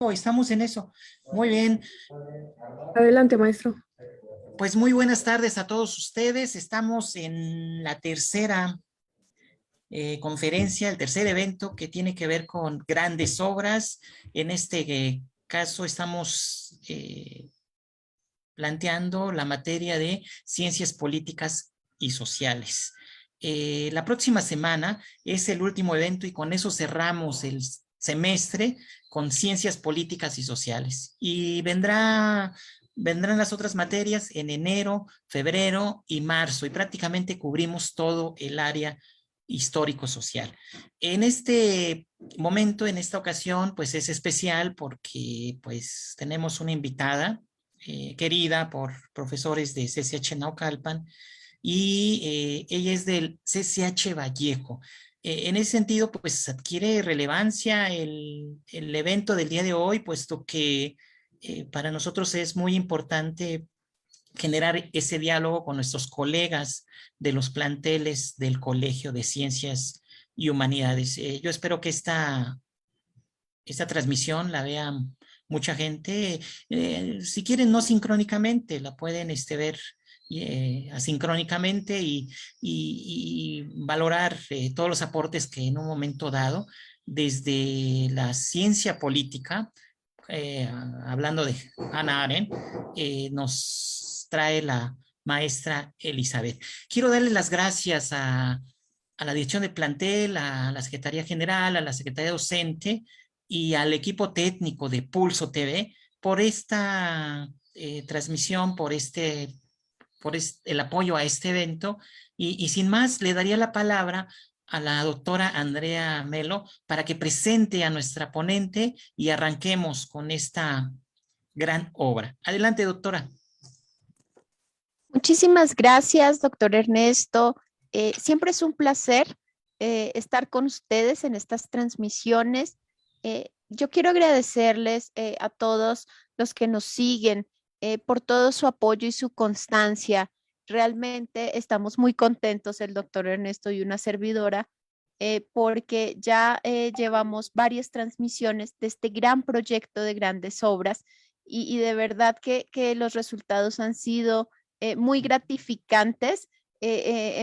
Estamos en eso. Muy bien. Adelante, maestro. Pues muy buenas tardes a todos ustedes. Estamos en la tercera conferencia, el tercer evento que tiene que ver con grandes obras. En este caso estamos planteando la materia de ciencias políticas y sociales. La próxima semana es el último evento y con eso cerramos el semestre con ciencias políticas y sociales. Y vendrán las otras materias en enero, febrero y marzo y prácticamente cubrimos todo el área histórico-social. En este momento, en esta ocasión, pues es especial porque pues tenemos una invitada querida por profesores de CCH Naucalpan y ella es del CCH Vallejo. En ese sentido, pues adquiere relevancia el evento del día de hoy, puesto que para nosotros es muy importante generar ese diálogo con nuestros colegas de los planteles del Colegio de Ciencias y Humanidades. Yo espero que esta transmisión la vean mucha gente. Si quieren, no sincrónicamente, la pueden ver asincrónicamente y valorar todos los aportes que en un momento dado, desde la ciencia política, hablando de Hannah Arendt, nos trae la maestra Elizabeth. Quiero darle las gracias a la dirección de plantel, a la Secretaría General, a la Secretaría Docente y al equipo técnico de Pulso TV por esta transmisión, el apoyo a este evento. Y sin más, le daría la palabra a la doctora Andrea Melo para que presente a nuestra ponente y arranquemos con esta gran obra. Adelante, doctora. Muchísimas gracias, doctor Ernesto. Siempre es un placer estar con ustedes en estas transmisiones. Yo quiero agradecerles a todos los que nos siguen por todo su apoyo y su constancia. Realmente estamos muy contentos, el doctor Ernesto y una servidora, porque ya llevamos varias transmisiones de este gran proyecto de grandes obras y de verdad que los resultados han sido muy gratificantes.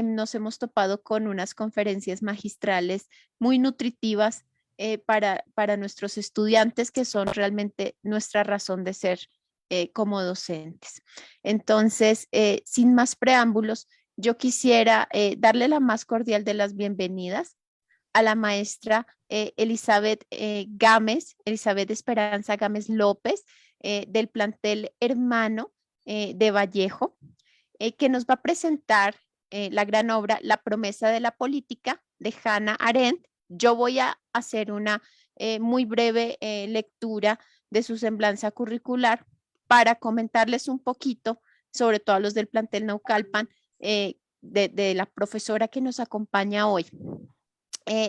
Nos hemos topado con unas conferencias magistrales muy nutritivas para nuestros estudiantes, que son realmente nuestra razón de ser como docentes. Entonces, sin más preámbulos, yo quisiera darle la más cordial de las bienvenidas a la maestra Elizabeth Gámez, Elizabeth Esperanza Gámez López, del plantel hermano de Vallejo, que nos va a presentar la gran obra La promesa de la política de Hannah Arendt. Yo voy a hacer una muy breve lectura de su semblanza curricular para comentarles un poquito, sobre todo a los del plantel Naucalpan, de la profesora que nos acompaña hoy.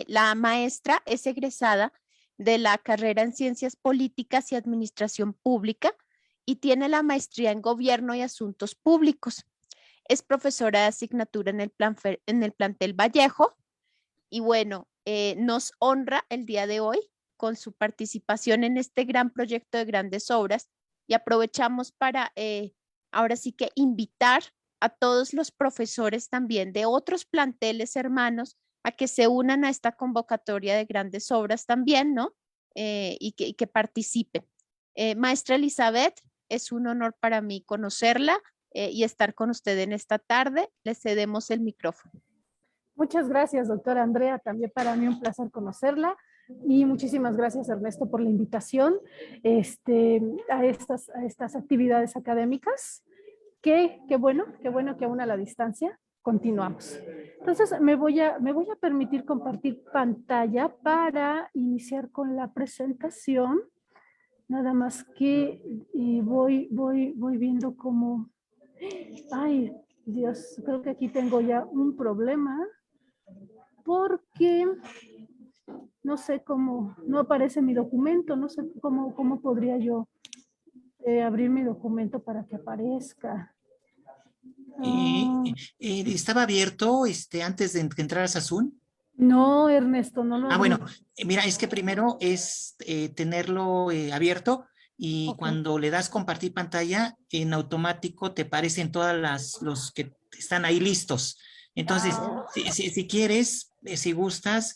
La maestra es egresada de la carrera en Ciencias Políticas y Administración Pública y tiene la maestría en Gobierno y Asuntos Públicos. Es profesora de asignatura en el plantel Vallejo y bueno, nos honra el día de hoy con su participación en este gran proyecto de grandes obras y aprovechamos para ahora sí que invitar a todos los profesores también de otros planteles hermanos a que se unan a esta convocatoria de grandes obras también, ¿no? Y que participen. Maestra Elizabeth, es un honor para mí conocerla y estar con usted en esta tarde. Le cedemos el micrófono. Muchas gracias, doctora Andrea. También para mí un placer conocerla. Y muchísimas gracias, Ernesto, por la invitación a estas actividades académicas. Qué bueno que aún a la distancia continuamos. Entonces, me voy a permitir compartir pantalla para iniciar con la presentación. Nada más que voy viendo cómo... Ay, Dios, creo que aquí tengo ya un problema porque no sé cómo, no aparece mi documento, no sé cómo podría yo abrir mi documento para que aparezca. Estaba abierto antes de que entraras a Zoom. No, Ernesto, no lo Ah, abrí. bueno, mira, es que primero es tenerlo abierto y Ok. cuando le das compartir pantalla, en automático te aparecen todas los que están ahí listos. Entonces, Ah, si quieres, si gustas,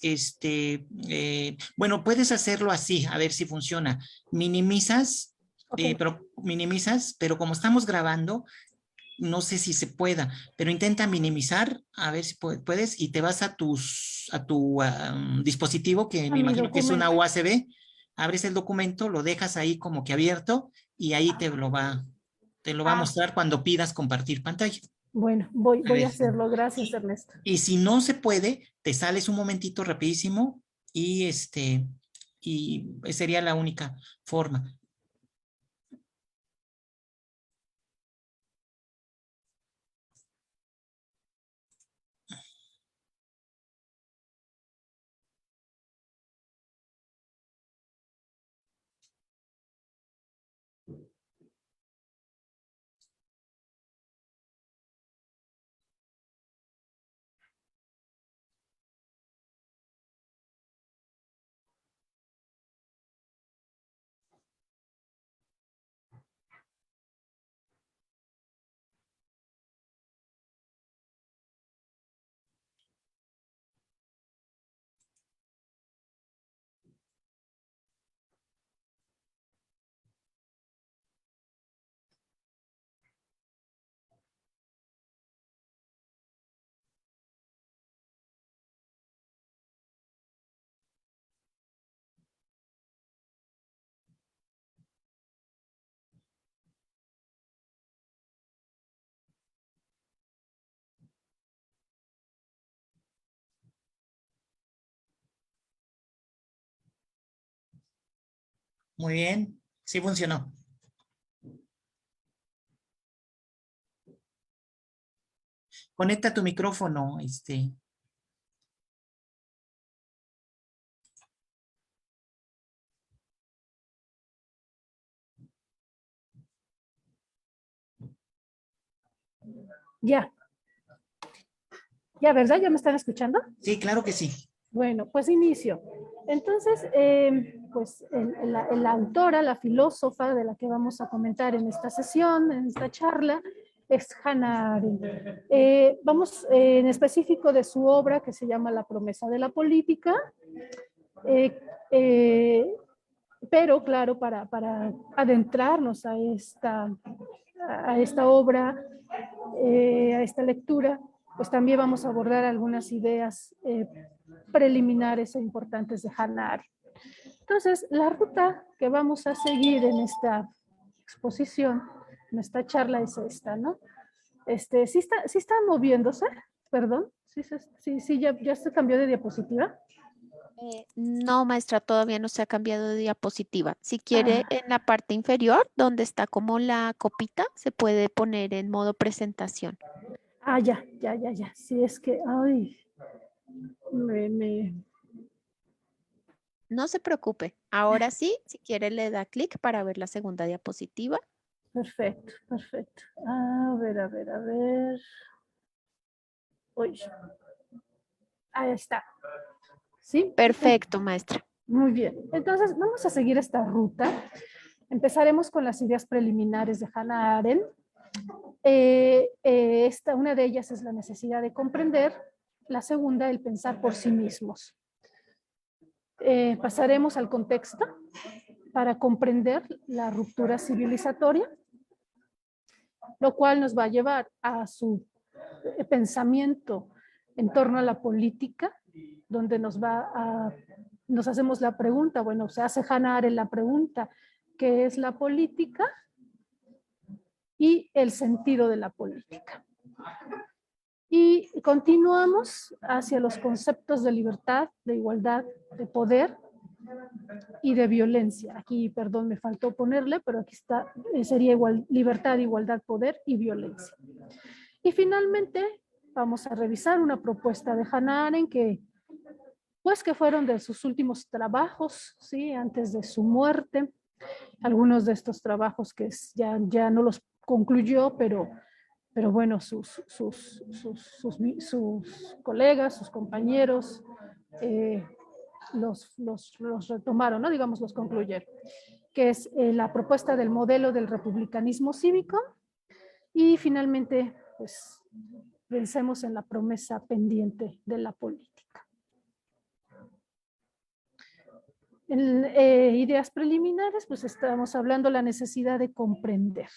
bueno, puedes hacerlo así, a ver si funciona. Minimizas, ok. pero como estamos grabando, no sé si se pueda, pero intenta minimizar, a ver si puedes, y te vas a tu dispositivo, que A me mi imagino que es una documento. USB, abres el documento, lo dejas ahí como que abierto, y ahí te lo va a Ah, mostrar cuando pidas compartir pantalla. bueno, A voy ver, a hacerlo. Gracias, y, Ernesto. y si no se puede, te sales un momentito rapidísimo y sería la única forma. Muy bien, sí funcionó. Conecta tu micrófono, Ya, ya, ¿verdad? ¿Ya me están escuchando? Sí, claro que sí. Bueno, pues inicio. Entonces, pues la autora, la filósofa de la que vamos a comentar en esta sesión, en esta charla, es Hannah Arendt. Vamos en específico de su obra que se llama La promesa de la política, eh, eh, pero claro, para adentrarnos a esta obra, a esta lectura, pues también vamos a abordar algunas ideas preliminares e importantes de Hannah Arendt. Entonces, la ruta que vamos a seguir en esta exposición, en esta charla es esta, ¿no? Sí está moviéndose, perdón, sí, ya se cambió de diapositiva. No, maestra, todavía no se ha cambiado de diapositiva. Si quiere, Ah, en la parte inferior, donde está como la copita, se puede poner en modo presentación. ya. Sí, es que, ay, me, No se preocupe. Ahora sí, si quiere, le da clic para ver la segunda diapositiva. perfecto. A ver. Uy, ahí está. ¿Sí? Perfecto, maestra. Muy bien. Entonces, vamos a seguir esta ruta. Empezaremos con las ideas preliminares de Hannah Arendt. Una de ellas es la necesidad de comprender, la segunda, el pensar por sí mismos. Pasaremos al contexto para comprender la ruptura civilizatoria, lo cual nos va a llevar a su pensamiento en torno a la política, donde nos hacemos la pregunta, bueno, se hace Hannah Arendt la pregunta, ¿qué es la política? Y el sentido de la política. Y continuamos hacia los conceptos de libertad, de igualdad, de poder y de violencia. Aquí, perdón, me faltó ponerle, pero aquí está, sería igual, libertad, igualdad, poder y violencia. Y finalmente vamos a revisar una propuesta de Hannah Arendt que fueron de sus últimos trabajos, ¿sí? Antes de su muerte. Algunos de estos trabajos que ya no los concluyó, pero bueno, sus colegas, sus compañeros, los retomaron, ¿no? Digamos, los concluyeron, que es la propuesta del modelo del republicanismo cívico y finalmente, pues, pensemos en la promesa pendiente de la política. En ideas preliminares, pues estamos hablando de la necesidad de comprender.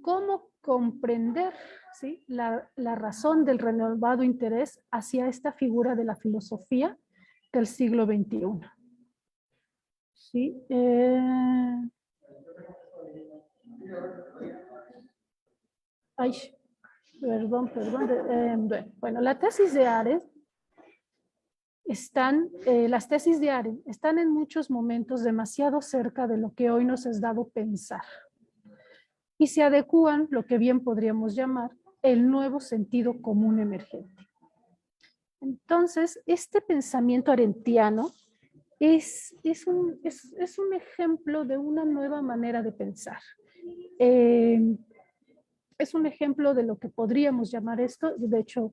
¿Cómo comprender, ¿sí?, la razón del renovado interés hacia esta figura de la filosofía del siglo XXI? ¿Sí? Ay, perdón. Bueno, la tesis de Arendt las tesis de Arendt están en muchos momentos demasiado cerca de lo que hoy nos es dado pensar y se adecúan lo que bien podríamos llamar el nuevo sentido común emergente. Entonces, este pensamiento arendtiano es un ejemplo de una nueva manera de pensar. Es un ejemplo de lo que podríamos llamar esto, de hecho,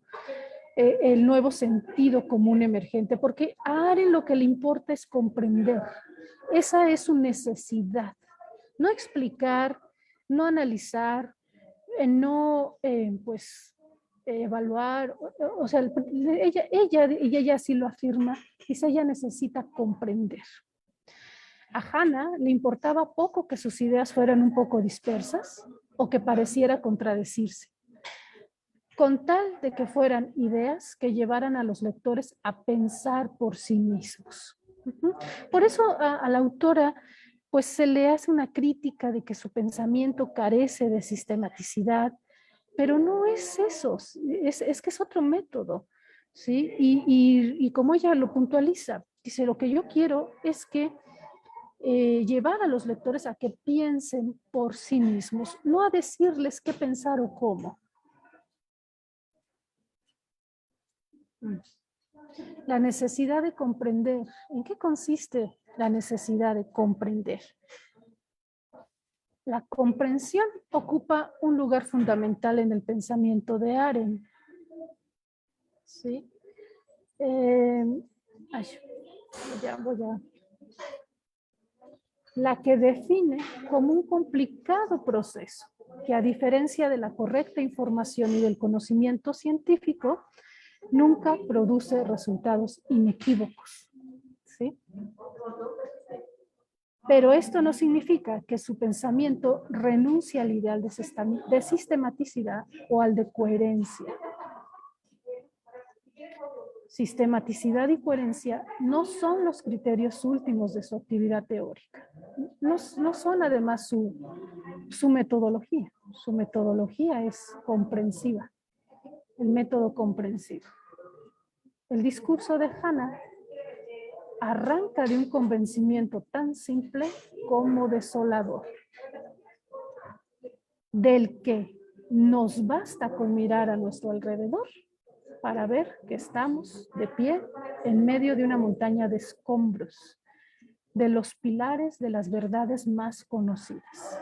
el nuevo sentido común emergente, porque a Arendt lo que le importa es comprender. Esa es su necesidad. No explicar, no analizar, no, evaluar. O sea, ella sí lo afirma, dice, ella necesita comprender. A Hannah le importaba poco que sus ideas fueran un poco dispersas o que pareciera contradecirse, con tal de que fueran ideas que llevaran a los lectores a pensar por sí mismos. Por eso a la autora pues se le hace una crítica de que su pensamiento carece de sistematicidad, pero no es eso, es que es otro método, ¿sí? Y como ella lo puntualiza, dice, lo que yo quiero es que llevar a los lectores a que piensen por sí mismos, no a decirles qué pensar o cómo. La necesidad de comprender. ¿En qué consiste la necesidad de comprender? La comprensión ocupa un lugar fundamental en el pensamiento de Arendt. ¿Sí? La que define como un complicado proceso que, a diferencia de la correcta información y del conocimiento científico, nunca produce resultados inequívocos, ¿sí? Pero esto no significa que su pensamiento renuncie al ideal de sistematicidad o al de coherencia. Sistematicidad y coherencia no son los criterios últimos de su actividad teórica. No son además su metodología. Su metodología es comprensiva, el método comprensivo. El discurso de Hannah arranca de un convencimiento tan simple como desolador, del que nos basta con mirar a nuestro alrededor para ver que estamos de pie en medio de una montaña de escombros, de los pilares de las verdades más conocidas.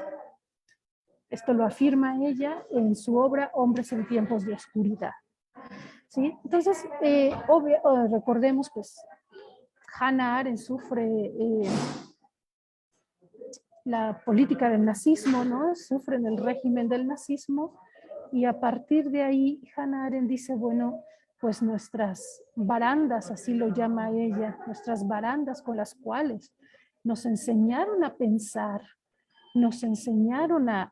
Esto lo afirma ella en su obra Hombres en tiempos de oscuridad. ¿Sí? Entonces, recordemos, pues, Hannah Arendt sufre la política del nazismo, ¿no? Sufre en el régimen del nazismo, y a partir de ahí Hannah Arendt dice, bueno, pues nuestras barandas, así lo llama ella, nuestras barandas con las cuales nos enseñaron a pensar, nos enseñaron a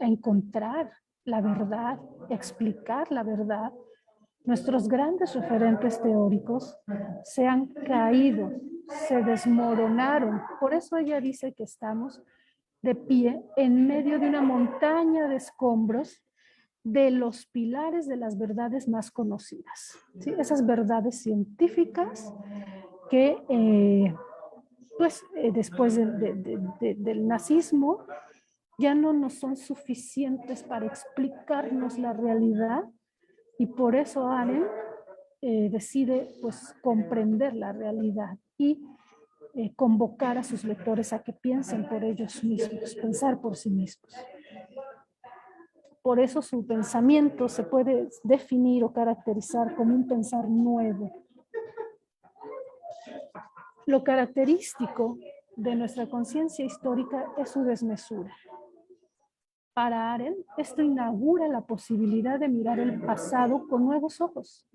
encontrar la verdad, a explicar la verdad. Nuestros grandes referentes teóricos se han caído, se desmoronaron. Por eso ella dice que estamos de pie en medio de una montaña de escombros de los pilares de las verdades más conocidas, ¿sí? Esas verdades científicas que después del nazismo ya no nos son suficientes para explicarnos la realidad, y por eso Arendt decide pues comprender la realidad y convocar a sus lectores a que piensen por ellos mismos, pensar por sí mismos. Por eso su pensamiento se puede definir o caracterizar como un pensar nuevo. Lo característico de nuestra conciencia histórica es su desmesura. Para Arendt, esto inaugura la posibilidad de mirar el pasado con nuevos ojos.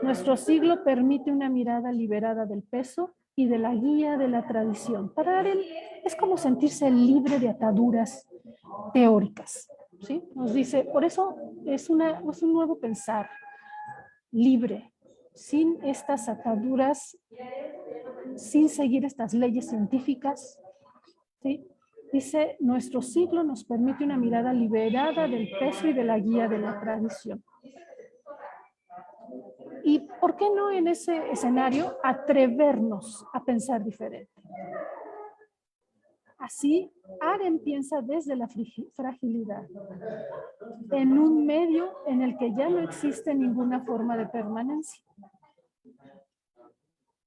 Nuestro siglo permite una mirada liberada del peso y de la guía de la tradición. Para Arendt es como sentirse libre de ataduras teóricas. ¿Sí? Nos dice, por eso es un nuevo pensar, libre, sin estas ataduras, sin seguir estas leyes científicas. ¿Sí? Dice, nuestro siglo nos permite una mirada liberada del peso y de la guía de la tradición. ¿Y por qué no en ese escenario atrevernos a pensar diferente? Así, Arendt piensa desde la fragilidad, en un medio en el que ya no existe ninguna forma de permanencia.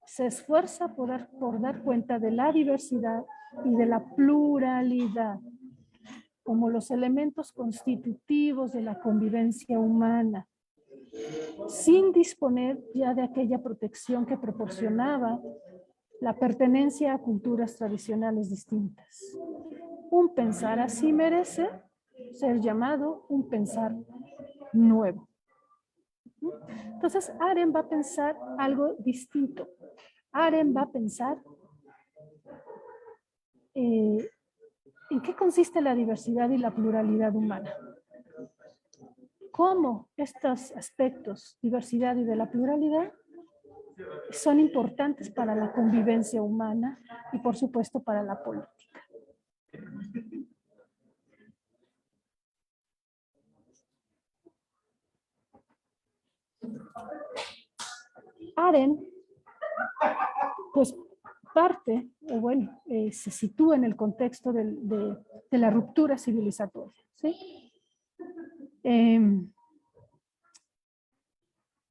Se esfuerza por dar cuenta de la diversidad y de la pluralidad como los elementos constitutivos de la convivencia humana, sin disponer ya de aquella protección que proporcionaba la pertenencia a culturas tradicionales distintas. Un pensar así merece ser llamado un pensar nuevo. Entonces, Arendt va a pensar algo distinto. Arendt va a pensar en qué consiste la diversidad y la pluralidad humana. Cómo estos aspectos, diversidad y de la pluralidad, son importantes para la convivencia humana y, por supuesto, para la política. Arendt, pues parte, o bueno, se sitúa en el contexto de la ruptura civilizatoria, ¿sí?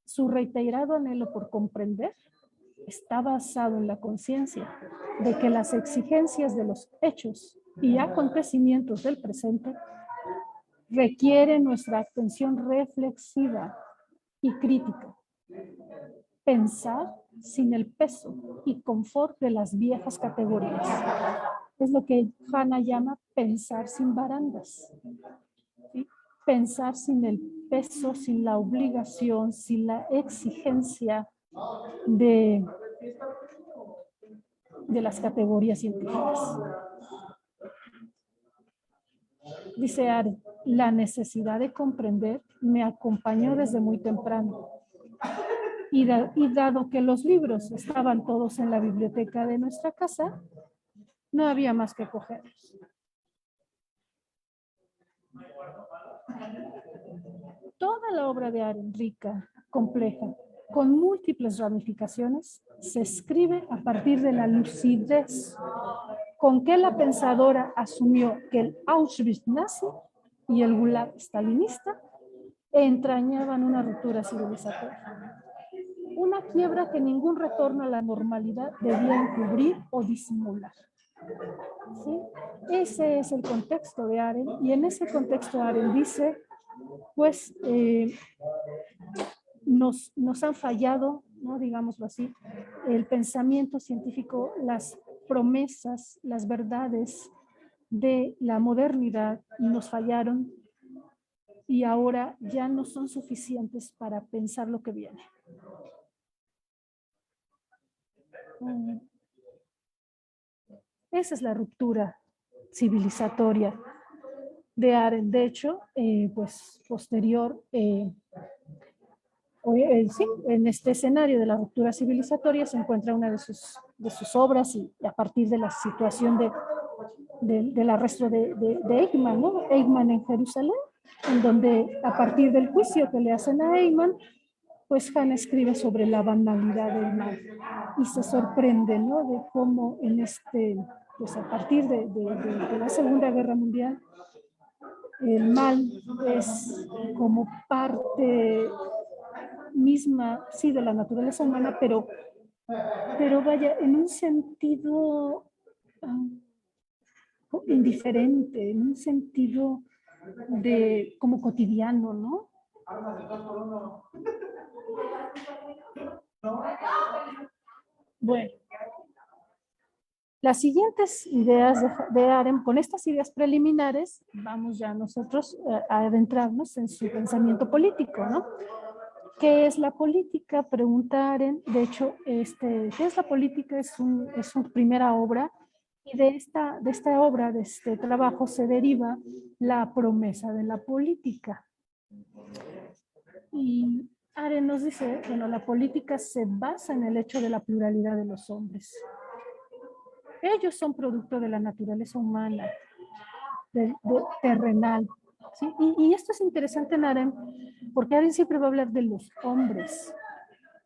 Su reiterado anhelo por comprender está basado en la conciencia de que las exigencias de los hechos y acontecimientos del presente requieren nuestra atención reflexiva y crítica. Pensar sin el peso y confort de las viejas categorías. Es lo que Hannah llama pensar sin barandas. ¿Sí? Pensar sin el peso, sin la obligación, sin la exigencia de las categorías científicas. Dice Arendt, la necesidad de comprender me acompañó desde muy temprano. Y dado que los libros estaban todos en la biblioteca de nuestra casa, no había más que cogerlos. Toda la obra de Arendt, rica, compleja, con múltiples ramificaciones, se escribe a partir de la lucidez con que la pensadora asumió que el Auschwitz nazi y el Gulag stalinista entrañaban una ruptura civilizatoria. Una quiebra que ningún retorno a la normalidad debía encubrir o disimular. ¿Sí? Ese es el contexto de Arendt, y en ese contexto Arendt dice, pues nos han fallado, ¿no? Digámoslo así, el pensamiento científico, las promesas, las verdades de la modernidad nos fallaron y ahora ya no son suficientes para pensar lo que viene. Esa es la ruptura civilizatoria de Arendt. De hecho, pues posterior, sí, en este escenario de la ruptura civilizatoria se encuentra una de sus obras, y a partir de la situación del arresto de Eichmann, ¿no? Eichmann en Jerusalén, en donde a partir del juicio que le hacen a Eichmann, pues Hannah escribe sobre la banalidad del mal y se sorprende, ¿no? De cómo pues a partir de la Segunda Guerra Mundial, el mal es como parte misma, sí, de la naturaleza humana, pero vaya, en un sentido indiferente, en un sentido como cotidiano, ¿no? Bueno, las siguientes ideas de Arendt, con estas ideas preliminares, vamos ya nosotros a adentrarnos en su pensamiento político, ¿no? ¿Qué es la política? Pregunta Arendt. De hecho, ¿qué es la política? Es su primera obra, y de esta obra, de este trabajo, se deriva la promesa de la política. Y Arendt nos dice, bueno, la política se basa en el hecho de la pluralidad de los hombres. Ellos son producto de la naturaleza humana, terrenal. ¿Sí? Y esto es interesante en Arendt, porque Arendt siempre va a hablar de los hombres.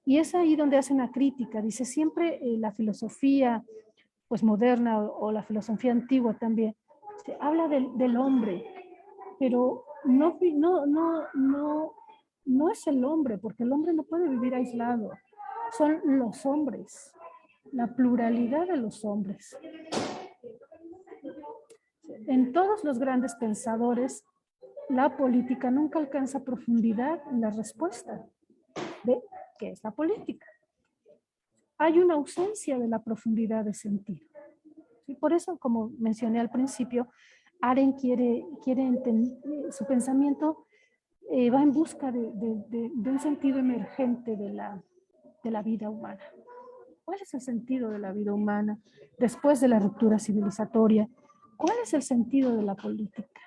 Y es ahí donde hace una crítica. Dice, siempre la filosofía pues moderna o la filosofía antigua también, se habla del hombre, pero no es el hombre, porque el hombre no puede vivir aislado. Son los hombres, la pluralidad de los hombres. En todos los grandes pensadores, la política nunca alcanza profundidad en la respuesta de qué es la política. Hay una ausencia de la profundidad de sentido. Y por eso, como mencioné al principio, Arendt quiere entender, su pensamiento va en busca de un sentido emergente de la vida humana. ¿Cuál es el sentido de la vida humana después de la ruptura civilizatoria? ¿Cuál es el sentido de la política?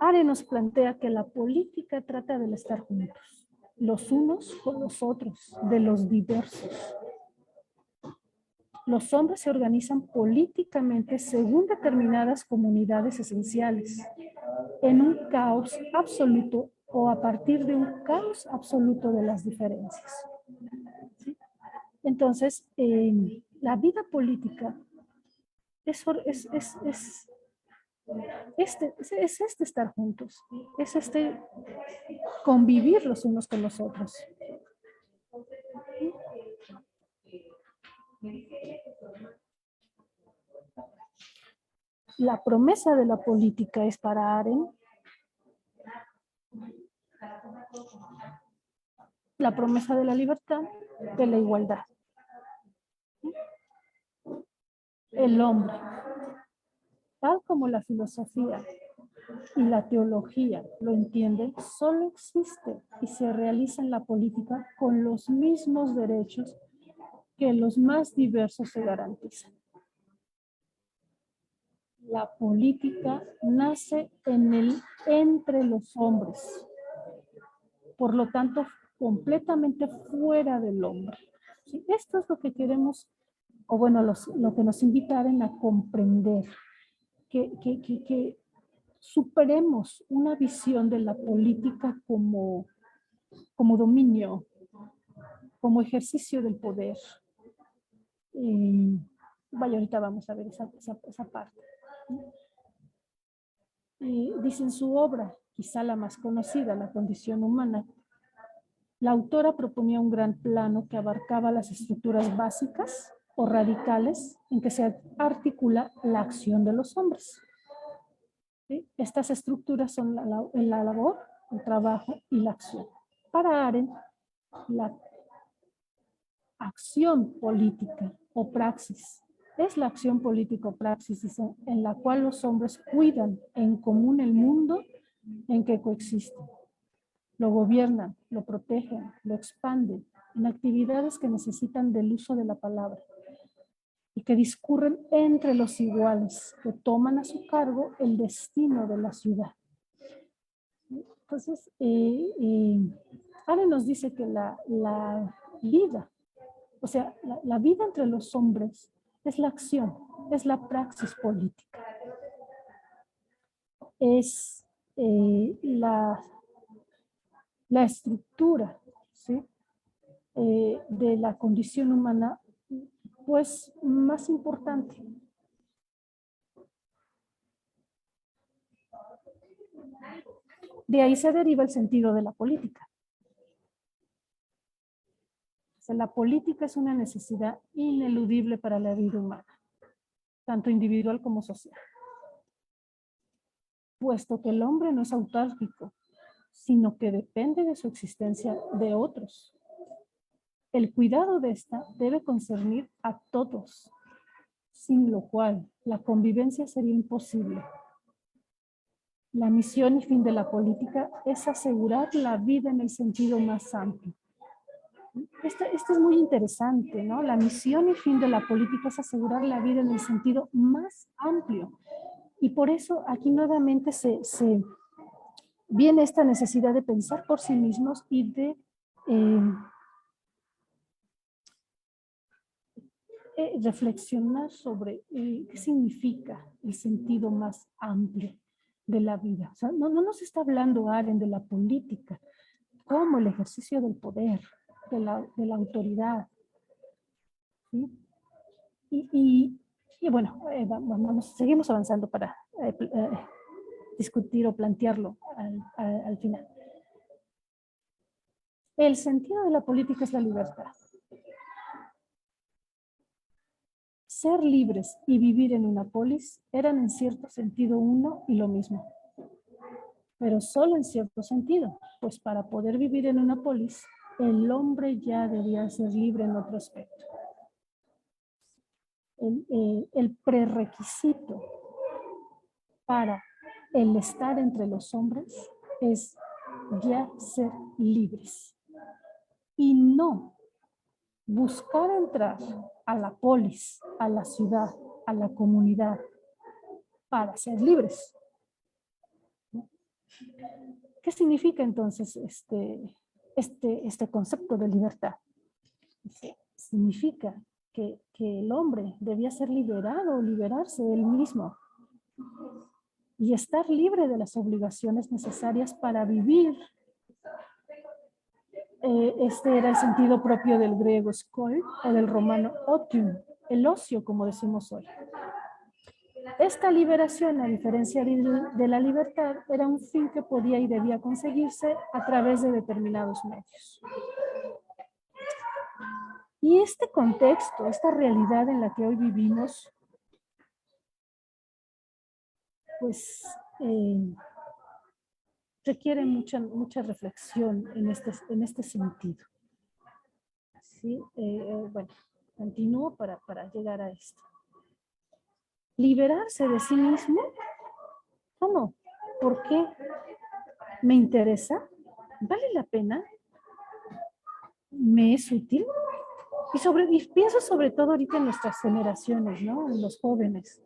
Arendt nos plantea que la política trata del estar juntos, los unos con los otros, de los diversos. Los hombres se organizan políticamente según determinadas comunidades esenciales, en un caos absoluto o a partir de un caos absoluto de las diferencias. ¿Sí? Entonces, la vida política es este estar juntos, es este convivir los unos con los otros. La promesa de la política es para Arendt la promesa de la libertad, de la igualdad. El hombre, tal como la filosofía y la teología lo entienden, solo existe y se realiza en la política con los mismos derechos que los más diversos se garantizan. La política nace entre los hombres, por lo tanto, completamente fuera del hombre. ¿Sí? Esto es lo que queremos, o bueno, lo que nos invitaron a comprender, que superemos una visión de la política como dominio, como ejercicio del poder. Vaya, ahorita vamos a ver esa parte. Dice en su obra, quizá la más conocida, La condición humana, la autora proponía un gran plano que abarcaba las estructuras básicas o radicales en que se articula la acción de los hombres. ¿Sí? Estas estructuras son la labor, el trabajo y la acción. Para Arendt, la acción política o praxis es la acción política o praxis en la cual los hombres cuidan en común el mundo en que coexisten. Lo gobiernan, lo protegen, lo expanden en actividades que necesitan del uso de la palabra y que discurren entre los iguales, que toman a su cargo el destino de la ciudad. Entonces, Arendt nos dice que la vida, o sea, la vida entre los hombres es la acción, es la praxis política. Es la estructura, ¿sí? De la condición humana, pues más importante. De ahí se deriva el sentido de la política. O sea, la política es una necesidad ineludible para la vida humana, tanto individual como social. puesto que el hombre no es autárquico, sino que depende de su existencia de otros. El cuidado de esta debe concernir a todos, sin lo cual la convivencia sería imposible. La misión y fin de la política es asegurar la vida en el sentido más amplio. Esto es muy interesante, ¿no? La misión y fin de la política es asegurar la vida en el sentido más amplio. Y por eso aquí nuevamente se viene esta necesidad de pensar por sí mismos y de reflexionar sobre qué significa el sentido más amplio de la vida. O sea, no nos está hablando Arendt de la política como el ejercicio del poder, de la autoridad. ¿Sí? Y bueno, seguimos avanzando para discutir o plantearlo al final. El sentido de la política es la libertad. Ser libres y vivir en una polis eran en cierto sentido uno y lo mismo, pero solo en cierto sentido, pues para poder vivir en una polis, el hombre ya debía ser libre en otro aspecto. El prerequisito para el estar entre los hombres es ya ser libres y no buscar entrar a la polis, a la ciudad, a la comunidad para ser libres. ¿Qué significa entonces este concepto de libertad? Significa que el hombre debía ser liberado o liberarse de él mismo y estar libre de las obligaciones necesarias para vivir. Este era el sentido propio del griego skoi o del romano otium, el ocio, como decimos hoy. Esta liberación, a diferencia de la libertad, era un fin que podía y debía conseguirse a través de determinados medios. Y este contexto, esta realidad en la que hoy vivimos, pues requiere mucha reflexión en este sentido. ¿Sí? Bueno, continúo para llegar a esto. Liberarse de sí mismo, ¿cómo? ¿Por qué? ¿Me interesa? ¿Vale la pena? ¿Me es útil? Y pienso sobre todo ahorita en nuestras generaciones, ¿no? En los jóvenes.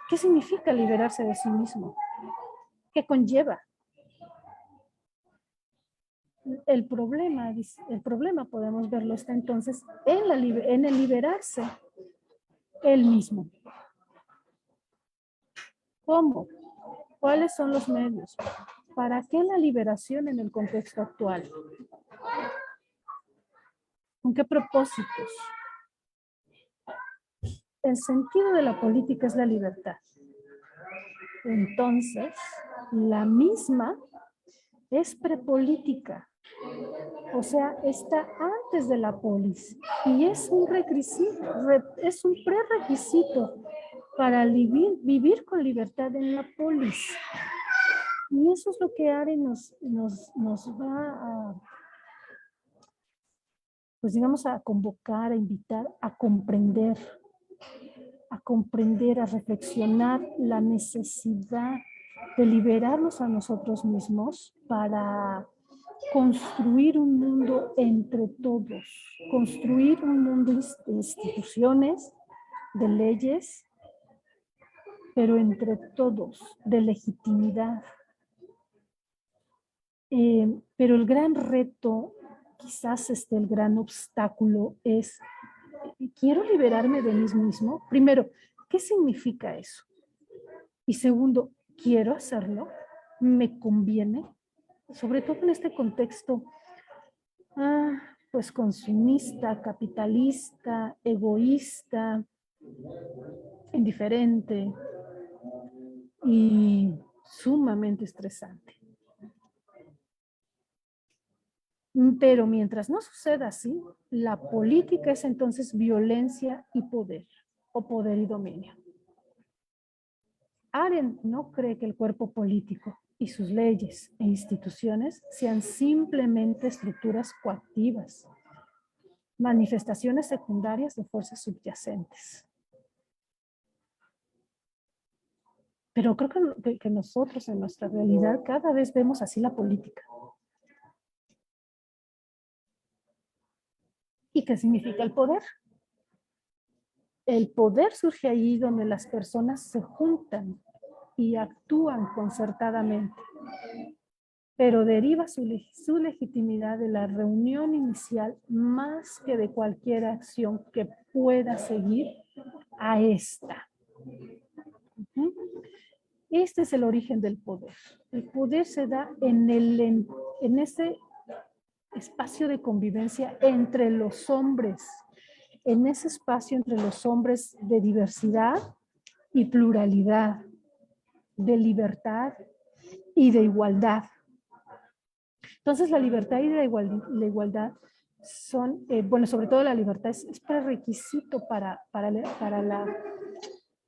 ¿Qué significa liberarse de sí mismo? ¿Qué conlleva? El problema podemos verlo está entonces en el liberarse él mismo. ¿Cómo? ¿Cuáles son los medios? ¿Para qué la liberación en el contexto actual? ¿Con qué propósitos? El sentido de la política es la libertad. Entonces, la misma es prepolítica. O sea, está antes de la polis y es un prerequisito para vivir con libertad en la polis. Y eso es lo que Arendt nos va a, pues digamos, a convocar, a invitar a comprender, a reflexionar la necesidad de liberarnos a nosotros mismos para construir un mundo entre todos, construir un mundo de instituciones, de leyes, pero entre todos, de legitimidad. Pero el gran reto, quizás el gran obstáculo es, ¿quiero liberarme de mí mismo? Primero, ¿qué significa eso? Y segundo, ¿quiero hacerlo? ¿Me conviene? Sobre todo en este contexto, pues consumista, capitalista, egoísta, indiferente y sumamente estresante. Pero mientras no suceda así, la política es entonces violencia y poder, o poder y dominio. Arendt no cree que el cuerpo político y sus leyes e instituciones sean simplemente estructuras coactivas, manifestaciones secundarias de fuerzas subyacentes. Pero creo que nosotros en nuestra realidad cada vez vemos así la política. ¿Y qué significa el poder? El poder surge ahí donde las personas se juntan y actúan concertadamente, pero deriva su legitimidad de la reunión inicial más que de cualquier acción que pueda seguir a esta. Este es el origen del poder. El poder se da en ese espacio de convivencia entre los hombres, en ese espacio entre los hombres de diversidad y pluralidad, de libertad y de igualdad. Entonces, la libertad y la igualdad son, bueno, sobre todo la libertad es prerequisito para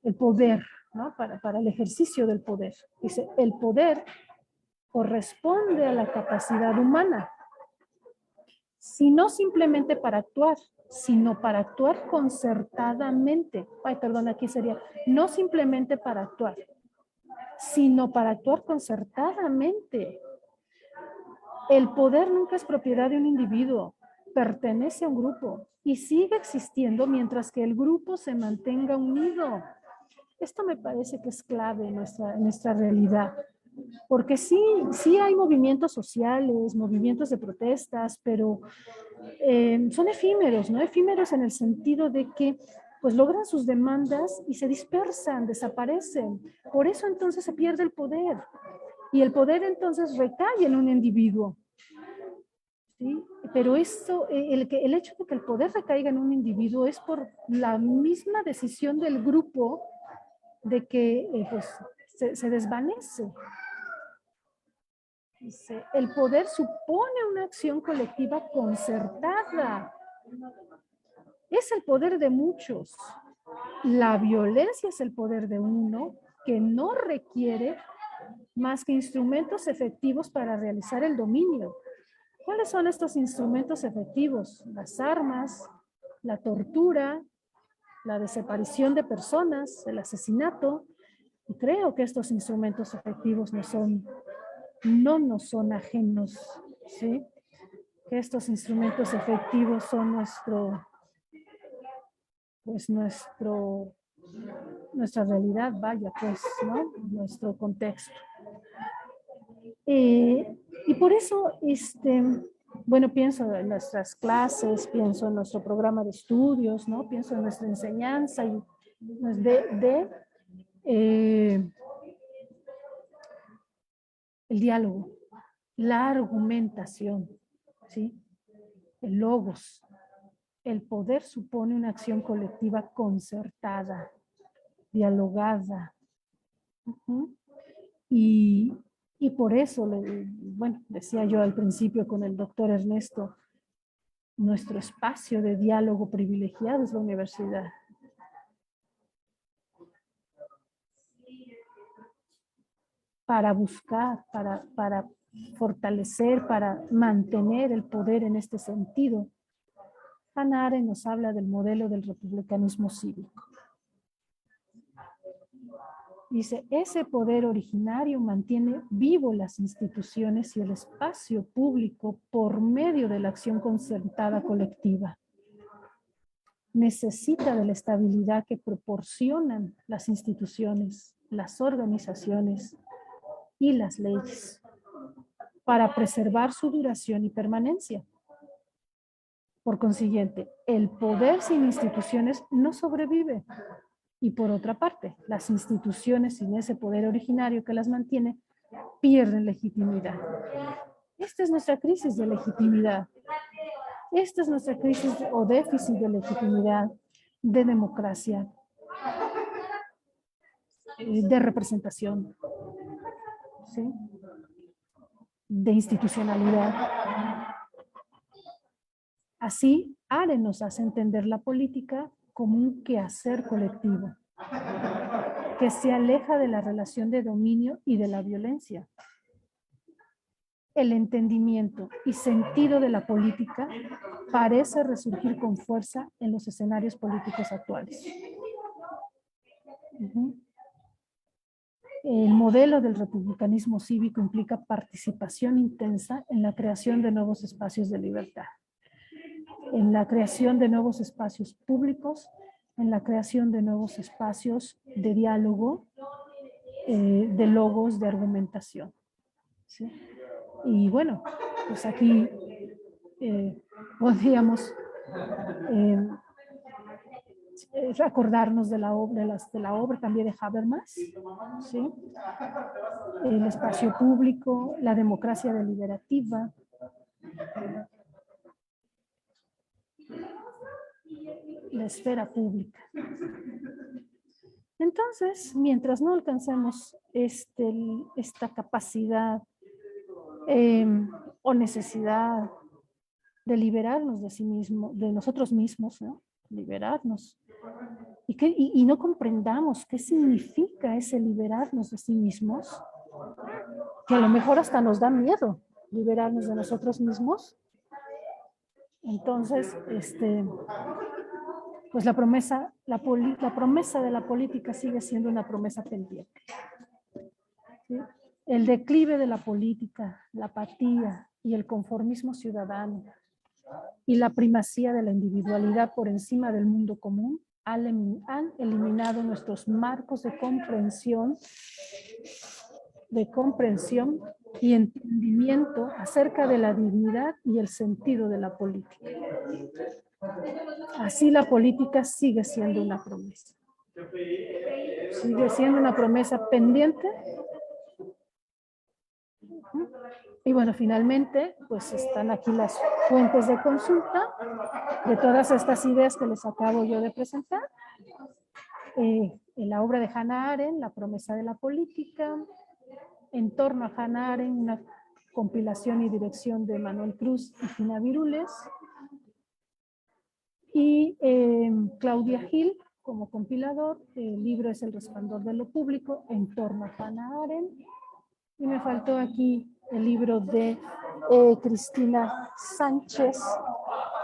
el poder, ¿no? Para el ejercicio del poder. Dice, el poder corresponde a la capacidad humana, si no simplemente para actuar, sino para actuar concertadamente. Ay, perdón, aquí sería, no simplemente para actuar, sino para actuar concertadamente. El poder nunca es propiedad de un individuo, pertenece a un grupo y sigue existiendo mientras que el grupo se mantenga unido. Esto me parece que es clave en nuestra realidad, porque sí hay movimientos sociales, movimientos de protestas, pero son efímeros, ¿no? Efímeros en el sentido de que pues logran sus demandas y se dispersan, desaparecen. Por eso entonces se pierde el poder. Y el poder entonces recae en un individuo. ¿Sí? Pero esto, el hecho de que el poder recaiga en un individuo es por la misma decisión del grupo de que pues, se desvanece. Dice, el poder supone una acción colectiva concertada. Es el poder de muchos. La violencia es el poder de uno que no requiere más que instrumentos efectivos para realizar el dominio. ¿Cuáles son estos instrumentos efectivos? Las armas, la tortura, la desaparición de personas, el asesinato. Y creo que estos instrumentos efectivos no nos son ajenos, ¿sí? Que estos instrumentos efectivos son nuestra realidad, vaya, pues, ¿no? Nuestro contexto. Y por eso, bueno, pienso en nuestras clases, pienso en nuestro programa de estudios, ¿no? Pienso en nuestra enseñanza y el diálogo, la argumentación, ¿sí? El logos. El poder supone una acción colectiva concertada, dialogada. Y por eso, bueno, decía yo al principio con el doctor Ernesto, nuestro espacio de diálogo privilegiado es la universidad. Para buscar, para fortalecer, para mantener el poder en este sentido. Hannah Arendt nos habla del modelo del republicanismo cívico. Dice, ese poder originario mantiene vivo las instituciones y el espacio público por medio de la acción concertada colectiva. Necesita de la estabilidad que proporcionan las instituciones, las organizaciones y las leyes para preservar su duración y permanencia. Por consiguiente, el poder sin instituciones no sobrevive. Y por otra parte, las instituciones sin ese poder originario que las mantiene pierden legitimidad. Esta es nuestra crisis de legitimidad. Esta es nuestra crisis o déficit de legitimidad, de democracia, de representación, ¿sí? De institucionalidad. Así, Arendt nos hace entender la política como un quehacer colectivo que se aleja de la relación de dominio y de la violencia. El entendimiento y sentido de la política parece resurgir con fuerza en los escenarios políticos actuales. El modelo del republicanismo cívico implica participación intensa en la creación de nuevos espacios de libertad, en la creación de nuevos espacios públicos, en la creación de nuevos espacios de diálogo, de logos, de argumentación. ¿Sí? Y bueno, pues aquí podríamos acordarnos de la obra también de Habermas, ¿sí? El espacio público, la democracia deliberativa, la esfera pública. Entonces, mientras no alcancemos esta capacidad o necesidad de liberarnos de sí mismo, de nosotros mismos, ¿no? Liberarnos. Y no comprendamos qué significa ese liberarnos de sí mismos, que a lo mejor hasta nos da miedo liberarnos de nosotros mismos. Entonces, pues la promesa de la política sigue siendo una promesa pendiente. ¿Sí? El declive de la política, la apatía y el conformismo ciudadano y la primacía de la individualidad por encima del mundo común han eliminado nuestros marcos de comprensión y entendimiento acerca de la dignidad y el sentido de la política. Así la política sigue siendo una promesa. Sigue siendo una promesa pendiente. Y bueno, finalmente, pues están aquí las fuentes de consulta de todas estas ideas que les acabo yo de presentar. En la obra de Hannah Arendt, La promesa de la política, en torno a Hannah Arendt, una compilación y dirección de Manuel Cruz y Fina Virules, y Claudia Gil como compilador. El libro es El resplandor de lo público, en torno a Hannah Arendt. Y me faltó aquí el libro de Cristina Sánchez,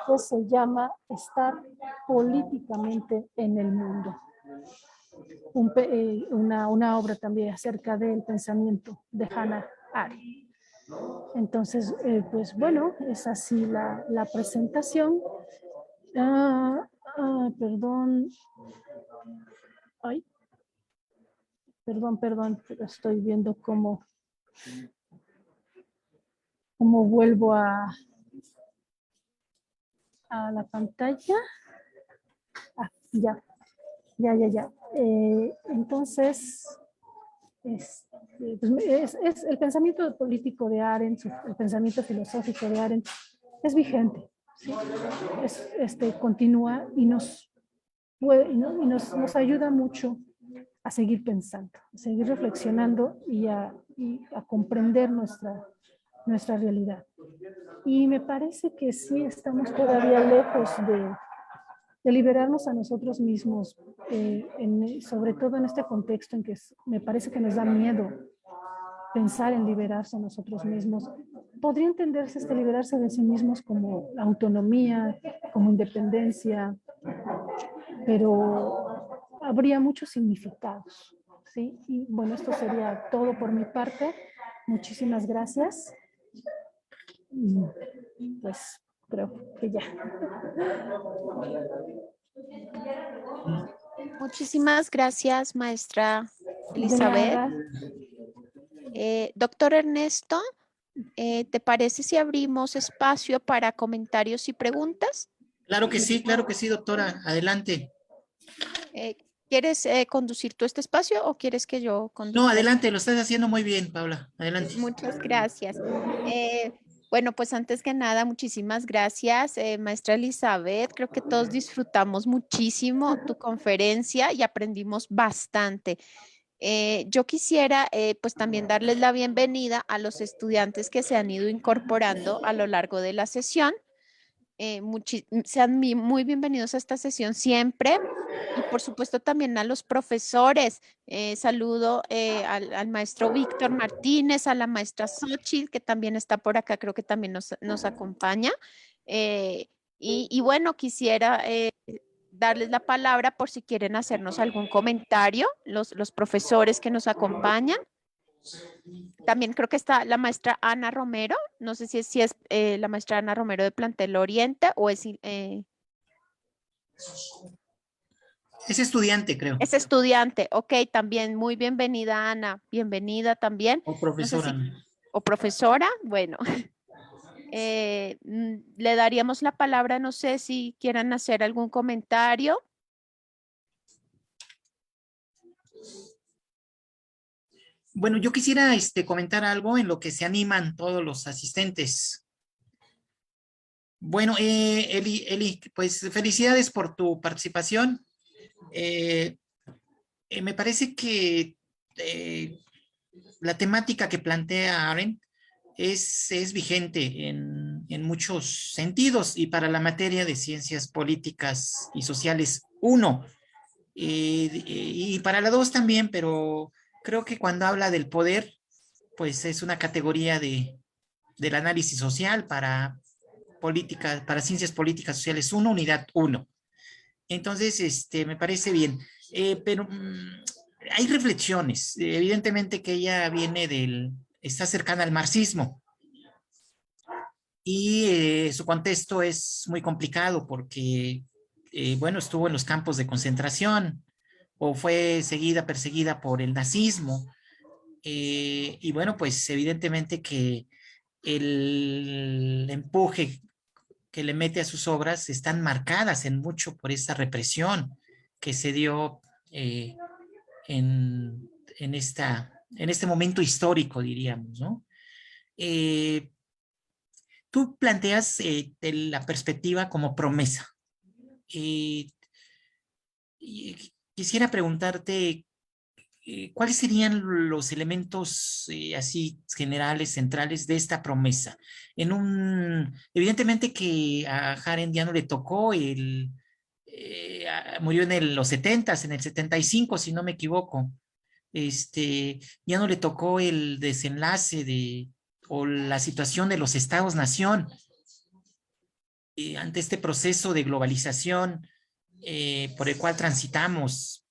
que se llama Estar políticamente en el mundo. Una obra también acerca del pensamiento de Hannah Arendt. Entonces, pues bueno, es así la presentación. Perdón. Ay. Perdón, pero estoy viendo cómo vuelvo a la pantalla. Ya. Entonces, pues es el pensamiento político de Arendt, el pensamiento filosófico de Arendt es vigente, ¿sí? Continúa y nos ayuda mucho a seguir pensando, a seguir reflexionando y a comprender nuestra realidad. Y me parece que sí estamos todavía lejos de liberarnos a nosotros mismos, sobre todo en este contexto en que me parece que nos da miedo pensar en liberarse a nosotros mismos. Podría entenderse liberarse de sí mismos como autonomía, como independencia, pero habría muchos significados, ¿sí? Y bueno, esto sería todo por mi parte. Muchísimas gracias. Y pues creo que ya. Muchísimas gracias, maestra Elizabeth. Doctor Ernesto, ¿te parece si abrimos espacio para comentarios y preguntas? Claro que sí, doctora. Adelante. ¿Quieres conducir tú este espacio o quieres que yo conduzca? No, adelante, lo estás haciendo muy bien, Paula. Adelante. Muchas gracias. Bueno, pues antes que nada, muchísimas gracias, maestra Elizabeth. Creo que todos disfrutamos muchísimo tu conferencia y aprendimos bastante. Yo quisiera pues también darles la bienvenida a los estudiantes que se han ido incorporando a lo largo de la sesión. Sean muy bienvenidos a esta sesión siempre. Y por supuesto también a los profesores. Saludo al maestro Víctor Martínez, a la maestra Xochitl, que también está por acá, creo que también nos acompaña. Eh, y bueno, quisiera darles la palabra por si quieren hacernos algún comentario, los profesores que nos acompañan. También creo que está la maestra Ana Romero. No sé si es la maestra Ana Romero de Plantel Oriente o Es estudiante, creo, es estudiante. Ok, también muy bienvenida, Ana. Bienvenida también. o No sé profesora. si, o profesora. Bueno, le daríamos la palabra, no sé si quieran hacer algún comentario. Bueno, yo quisiera comentar algo en lo que se animan todos los asistentes. Bueno, Eli, pues felicidades por tu participación. Eh, Me parece que la temática que plantea Arendt es vigente en muchos sentidos y para la materia de ciencias políticas y sociales, uno, y para la dos también, pero creo que cuando habla del poder, pues es una categoría del análisis social para política, para ciencias políticas sociales uno, unidad uno. Entonces, me parece bien. Pero hay reflexiones. Evidentemente que ella está cercana al marxismo y su contexto es muy complicado porque, bueno, estuvo en los campos de concentración o fue perseguida por el nazismo. Y bueno, pues evidentemente que el empuje que le mete a sus obras están marcadas en mucho por esa represión que se dio en este momento histórico, diríamos, ¿no? Eh, Tú planteas la perspectiva como promesa. Eh, y quisiera preguntarte, ¿cuáles serían los elementos así generales, centrales de esta promesa? Evidentemente que a Haren ya no le tocó murió en los 70, en el 75, si no me equivoco. Ya no le tocó el desenlace o la situación de los estados-nación ante este proceso de globalización por el cual transitamos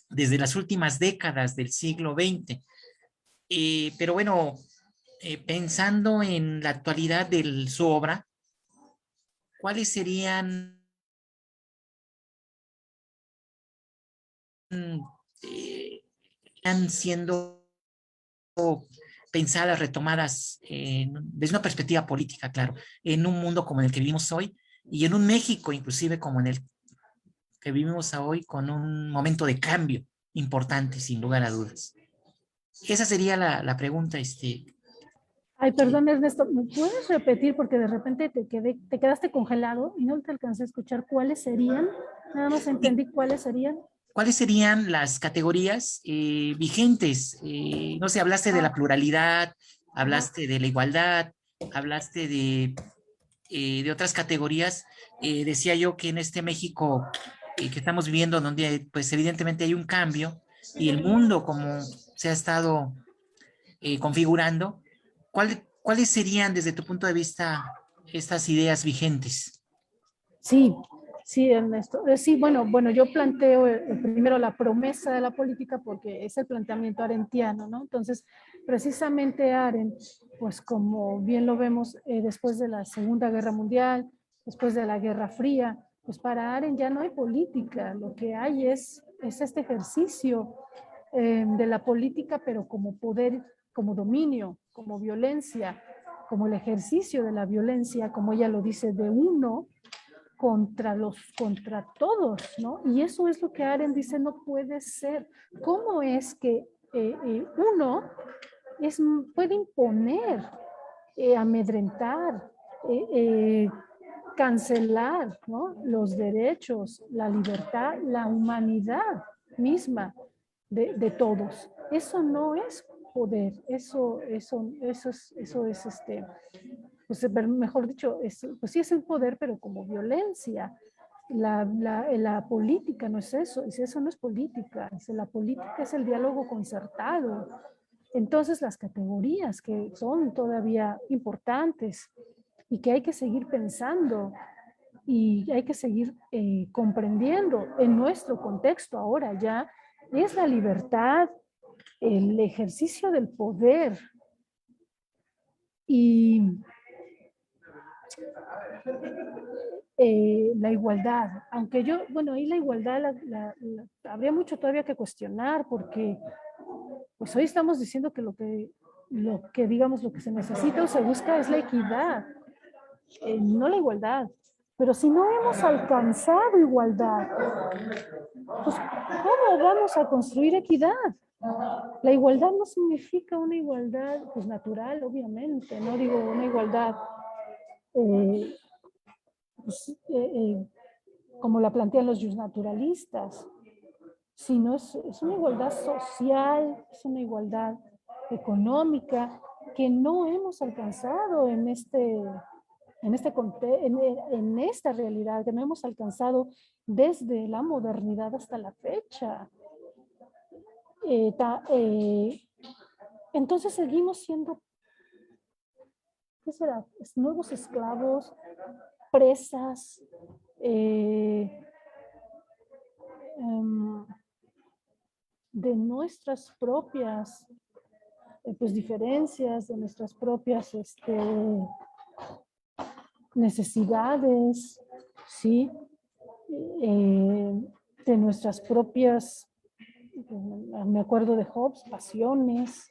desde las últimas décadas del siglo XX. Pero bueno, pensando en la actualidad de su obra, ¿cuáles serían eh, están siendo pensadas, retomadas desde una perspectiva política, claro, en un mundo como en el que vivimos hoy y en un México inclusive como en el que vivimos hoy con un momento de cambio importante, sin lugar a dudas? Esa sería la pregunta, Ay, que perdón, Ernesto, ¿me puedes repetir? Porque de repente te quedaste congelado y no te alcancé a escuchar cuáles serían. Nada más y entendí cuáles serían. ¿cuáles serían las categorías vigentes? No sé, hablaste de la Ah, pluralidad, ajá. hablaste de la igualdad, hablaste de otras categorías. Decía yo que en este México que estamos viviendo, donde pues evidentemente hay un cambio y el mundo como se ha estado configurando, ¿cuáles serían desde tu punto de vista estas ideas vigentes? Sí, sí, Ernesto. Sí, bueno, yo planteo primero la promesa de la política porque es el planteamiento arendtiano, ¿no? Entonces, precisamente Arendt, pues como bien lo vemos después de la Segunda Guerra Mundial, después de la Guerra Fría, pues para Arendt ya no hay política, lo que hay es este ejercicio de la política, pero como poder, como dominio, como violencia, como el ejercicio de la violencia, como ella lo dice, de uno contra todos, ¿no? Y eso es lo que Arendt dice, no puede ser. ¿Cómo es que uno puede imponer, amedrentar, eh, eh, cancelar, ¿no? Los derechos, la libertad, la humanidad misma de todos? Eso no es poder, eso es pues mejor dicho, pues sí es el poder, pero como violencia. La política no es eso, eso no es política, la política es el diálogo concertado. Entonces las categorías que son todavía importantes y que hay que seguir pensando y hay que seguir comprendiendo en nuestro contexto ahora ya, es la libertad, el ejercicio del poder y la igualdad, aunque yo, bueno, ahí la igualdad habría mucho todavía que cuestionar porque pues hoy estamos diciendo que digamos lo que se necesita o se busca es la equidad, no la igualdad. Pero si no hemos alcanzado igualdad, pues ¿cómo vamos a construir equidad? La igualdad no significa una igualdad pues natural, obviamente, no digo una igualdad pues, como la plantean los naturalistas, sino es una igualdad social, es una igualdad económica que no hemos alcanzado en esta realidad, que no hemos alcanzado desde la modernidad hasta la fecha. Entonces seguimos siendo, ¿qué será? Nuevos esclavos, presas, de nuestras propias pues, diferencias, de nuestras propias necesidades, ¿sí? De nuestras propias, me acuerdo de Hobbes, pasiones,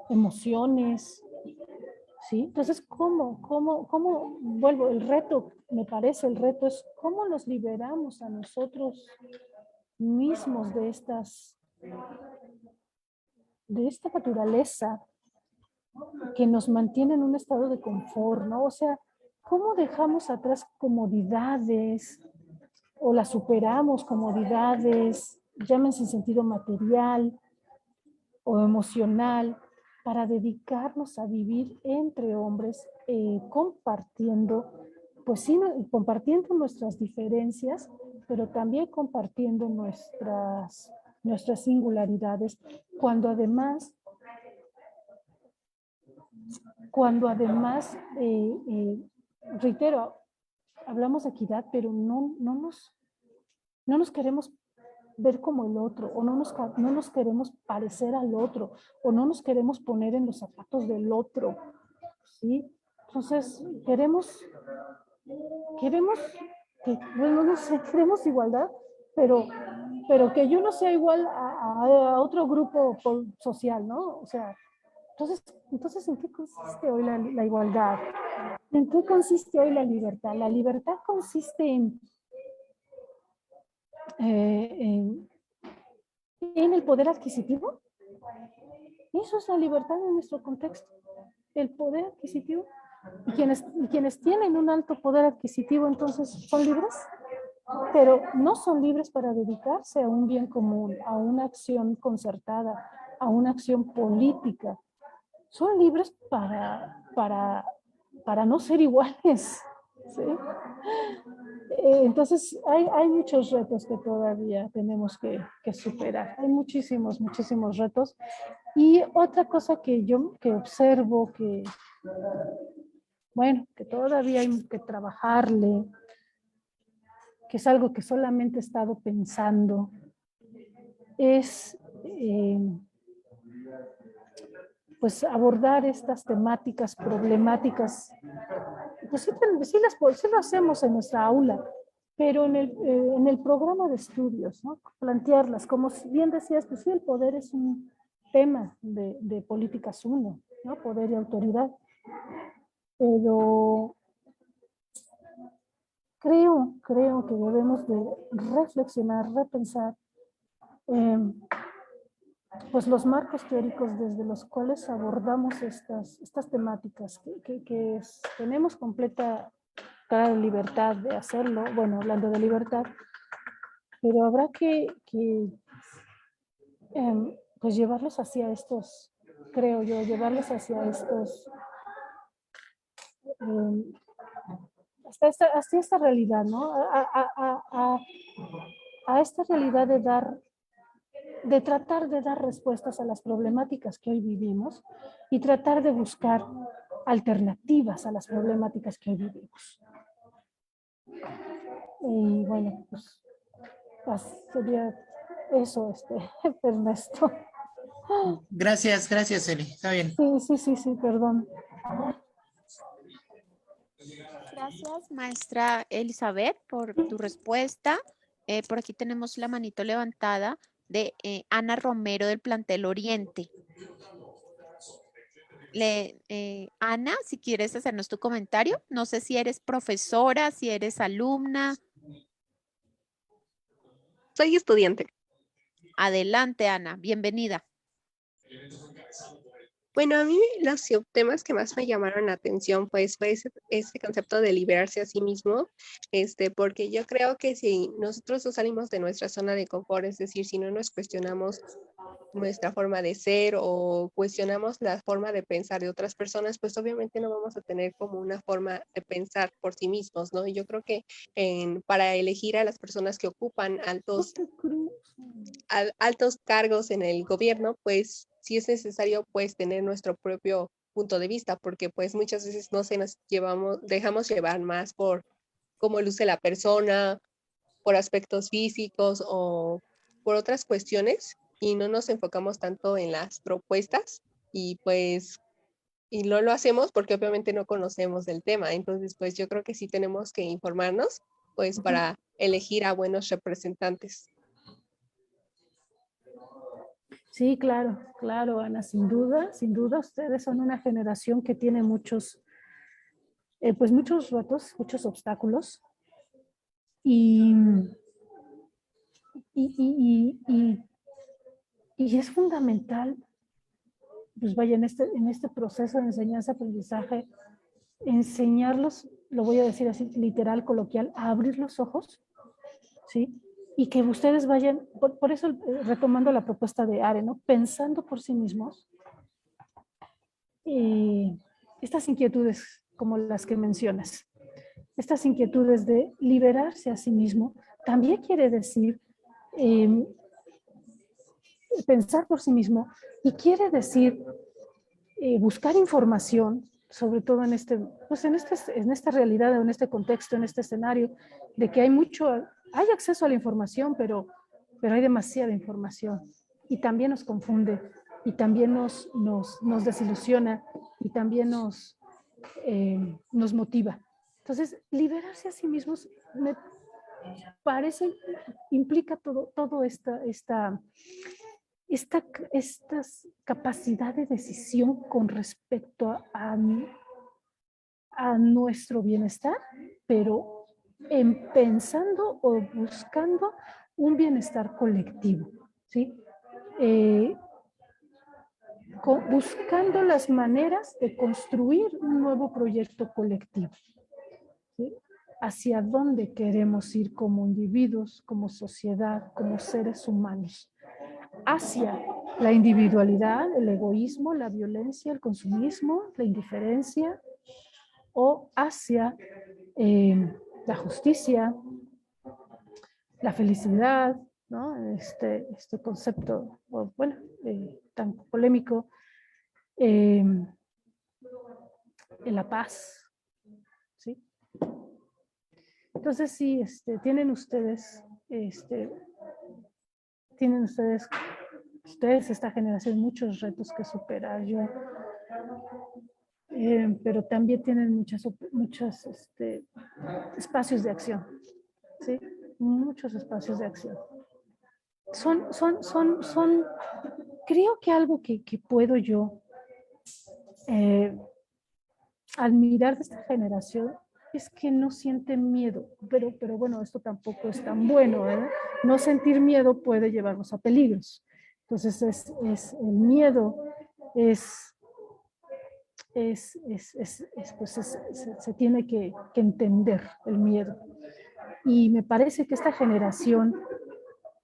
emociones, ¿sí? Entonces, ¿cómo vuelvo? El reto, me parece, el reto es cómo nos liberamos a nosotros mismos de esta naturaleza que nos mantiene en un estado de confort, ¿no? O sea, ¿cómo dejamos atrás comodidades o las superamos, comodidades, llámense en sentido material o emocional, para dedicarnos a vivir entre hombres, compartiendo, pues sí, compartiendo nuestras diferencias, pero también compartiendo nuestras singularidades, cuando además, reitero, hablamos de equidad, pero no nos queremos ver como el otro, o no nos queremos parecer al otro, o no nos queremos poner en los zapatos del otro, ¿sí? Entonces, queremos bueno, no sé, queremos igualdad, pero que yo no sea igual a otro grupo social, ¿no? O sea, entonces, ¿en qué consiste hoy la igualdad? ¿En qué consiste hoy la libertad? La libertad consiste en el poder adquisitivo. Eso es la libertad en nuestro contexto, el poder adquisitivo. Y quienes tienen un alto poder adquisitivo, entonces, ¿son libres? Pero no son libres para dedicarse a un bien común, a una acción concertada, a una acción política. Son libres para no ser iguales, ¿sí? Entonces, hay muchos retos que todavía tenemos que superar. Hay muchísimos retos. Y otra cosa que yo observo que todavía hay que trabajarle, que es algo que solamente he estado pensando, es pues abordar estas temáticas problemáticas. Pues sí lo hacemos en nuestra aula, pero en el programa de estudios, ¿no? Plantearlas, como bien decías, pues sí, el poder es un tema de políticas 1, ¿no? Poder y autoridad. Pero creo que debemos de reflexionar, repensar, pues los marcos teóricos desde los cuales abordamos estas temáticas, que tenemos completa libertad de hacerlo, bueno, hablando de libertad, pero habrá que pues llevarlos hacia estos, creo yo, llevarlos hacia estos hasta esta realidad, ¿no? A esta realidad de tratar de dar respuestas a las problemáticas que hoy vivimos y tratar de buscar alternativas a las problemáticas que hoy vivimos. Y bueno, pues sería eso, Ernesto. Gracias, Eli. Está bien. Sí, perdón. Gracias, maestra Elizabeth, por tu respuesta. Por aquí tenemos la manito levantada de Ana Romero del plantel Oriente. Ana, si quieres hacernos tu comentario, no sé si eres profesora, si eres alumna. Soy estudiante. Adelante, Ana, bienvenida. Bueno, a mí los temas que más me llamaron la atención pues fue ese concepto de liberarse a sí mismo, porque yo creo que si nosotros no salimos de nuestra zona de confort, es decir, si no nos cuestionamos nuestra forma de ser o cuestionamos la forma de pensar de otras personas, pues obviamente no vamos a tener como una forma de pensar por sí mismos, ¿no? Y yo creo que para elegir a las personas que ocupan altos cargos en el gobierno, pues sí es necesario pues tener nuestro propio punto de vista, porque pues muchas veces no se nos dejamos llevar más por cómo luce la persona, por aspectos físicos o por otras cuestiones y no nos enfocamos tanto en las propuestas y pues y no lo hacemos porque obviamente no conocemos del tema. Entonces, pues yo creo que sí tenemos que informarnos pues para elegir a buenos representantes. Sí, claro, Ana, sin duda, ustedes son una generación que tiene muchos retos, muchos obstáculos y es fundamental, pues vaya, en este proceso de enseñanza-aprendizaje, enseñarlos, lo voy a decir así, literal, coloquial, a abrir los ojos, ¿sí? Y que ustedes vayan, por eso retomando la propuesta de Are, ¿no? Pensando por sí mismos, estas inquietudes como las que mencionas, estas inquietudes de liberarse a sí mismo, también quiere decir pensar por sí mismo y quiere decir buscar información, sobre todo en esta realidad, en este contexto, en este escenario, de que hay acceso a la información, pero hay demasiada información y también nos confunde y también nos desilusiona y también nos motiva. Entonces, liberarse a sí mismos me parece, implica todo estas capacidad de decisión con respecto a nuestro bienestar, pero pensando o buscando un bienestar colectivo, ¿sí? Buscando las maneras de construir un nuevo proyecto colectivo, ¿sí? Hacia dónde queremos ir como individuos, como sociedad, como seres humanos. Hacia la individualidad, el egoísmo, la violencia, el consumismo, la indiferencia, o hacia la justicia, la felicidad, ¿no? Este concepto, bueno, tan polémico, en la paz, ¿sí? Entonces sí, tienen ustedes, esta generación, muchos retos que superar. Pero también tienen muchos espacios de acción, ¿sí? Muchos espacios de acción. Creo que algo que puedo yo admirar de esta generación es que no sienten miedo, pero bueno, esto tampoco es tan bueno, ¿eh? No sentir miedo puede llevarnos a peligros. Entonces, el miedo se tiene que entender el miedo. Y me parece que esta generación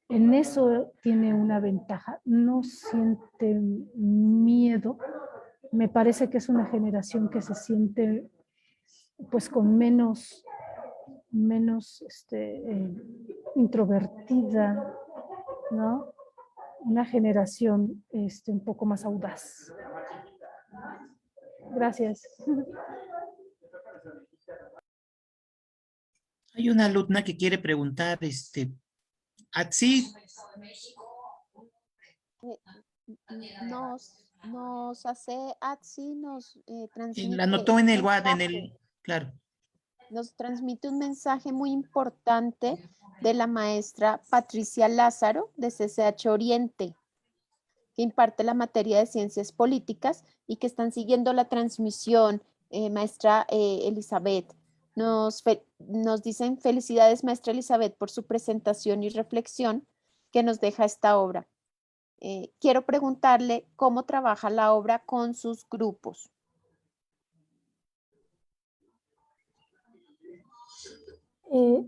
en eso tiene una ventaja. No siente miedo. Me parece que es una generación que se siente pues con menos introvertida, ¿no? Una generación un poco más audaz. Gracias. Hay una alumna que quiere preguntar, Atsi, Nos hace Atsi, nos la transmite anotó un en el WhatsApp, mensaje, claro. nos transmite un mensaje muy importante de la maestra Patricia Lázaro de CCH Oriente, que imparte la materia de ciencias políticas y que están siguiendo la transmisión, maestra Elizabeth. Nos dicen felicidades, maestra Elizabeth, por su presentación y reflexión que nos deja esta obra. Quiero preguntarle cómo trabaja la obra con sus grupos.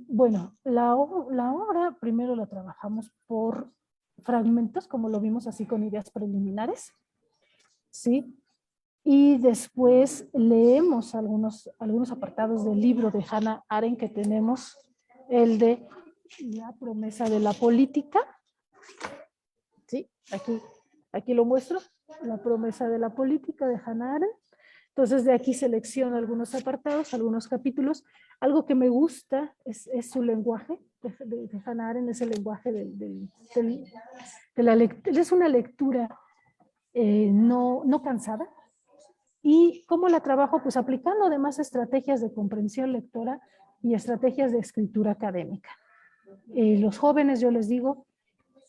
Bueno, la obra primero la trabajamos por fragmentos, como lo vimos así con ideas preliminares, ¿sí? Y después leemos algunos apartados del libro de Hannah Arendt que tenemos, el de La promesa de la política, ¿sí? Aquí lo muestro, La promesa de la política de Hannah Arendt. Entonces de aquí selecciono algunos apartados, algunos capítulos. Algo que me gusta es su lenguaje, de Hannah Arendt, es el lenguaje de la lectura. Es una lectura no cansada. ¿Y cómo la trabajo? Pues aplicando además estrategias de comprensión lectora y estrategias de escritura académica. Los jóvenes, yo les digo,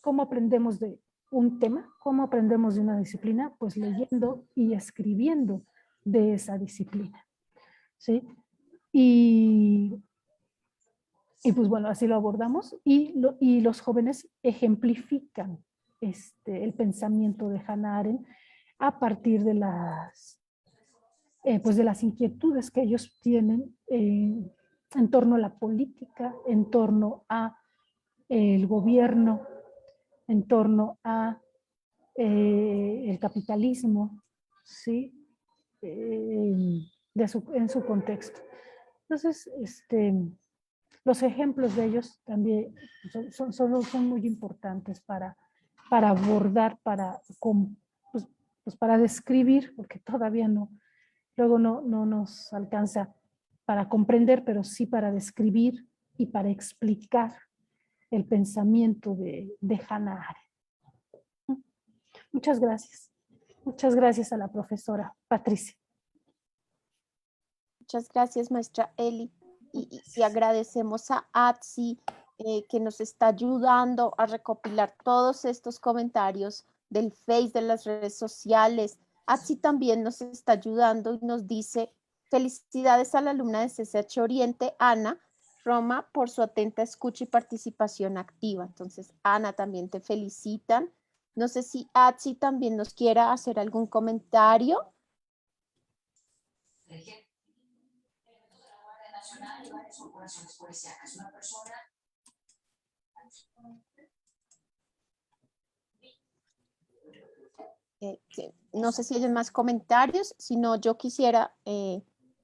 ¿cómo aprendemos de un tema? ¿Cómo aprendemos de una disciplina? Pues leyendo y escribiendo de esa disciplina, ¿sí? Y pues bueno, así lo abordamos y los jóvenes ejemplifican el pensamiento de Hannah Arendt a partir de pues de las inquietudes que ellos tienen en torno a la política, en torno a el gobierno, en torno a el capitalismo, ¿sí? En su contexto. Entonces, los ejemplos de ellos también son muy importantes para abordar, pues para describir, porque todavía luego no nos alcanza para comprender, pero sí para describir y para explicar el pensamiento de Hannah Arendt. Muchas gracias. Muchas gracias a la profesora Patricia. Muchas gracias, maestra Eli. Y agradecemos a Atsi que nos está ayudando a recopilar todos estos comentarios del Face, de las redes sociales. Atsi también nos está ayudando y nos dice felicidades a la alumna de CCH Oriente, Ana Roma, por su atenta escucha y participación activa. Entonces, Ana, también te felicitan. No sé si Atsi también nos quiera hacer algún comentario. No sé si hay más comentarios, si no yo quisiera,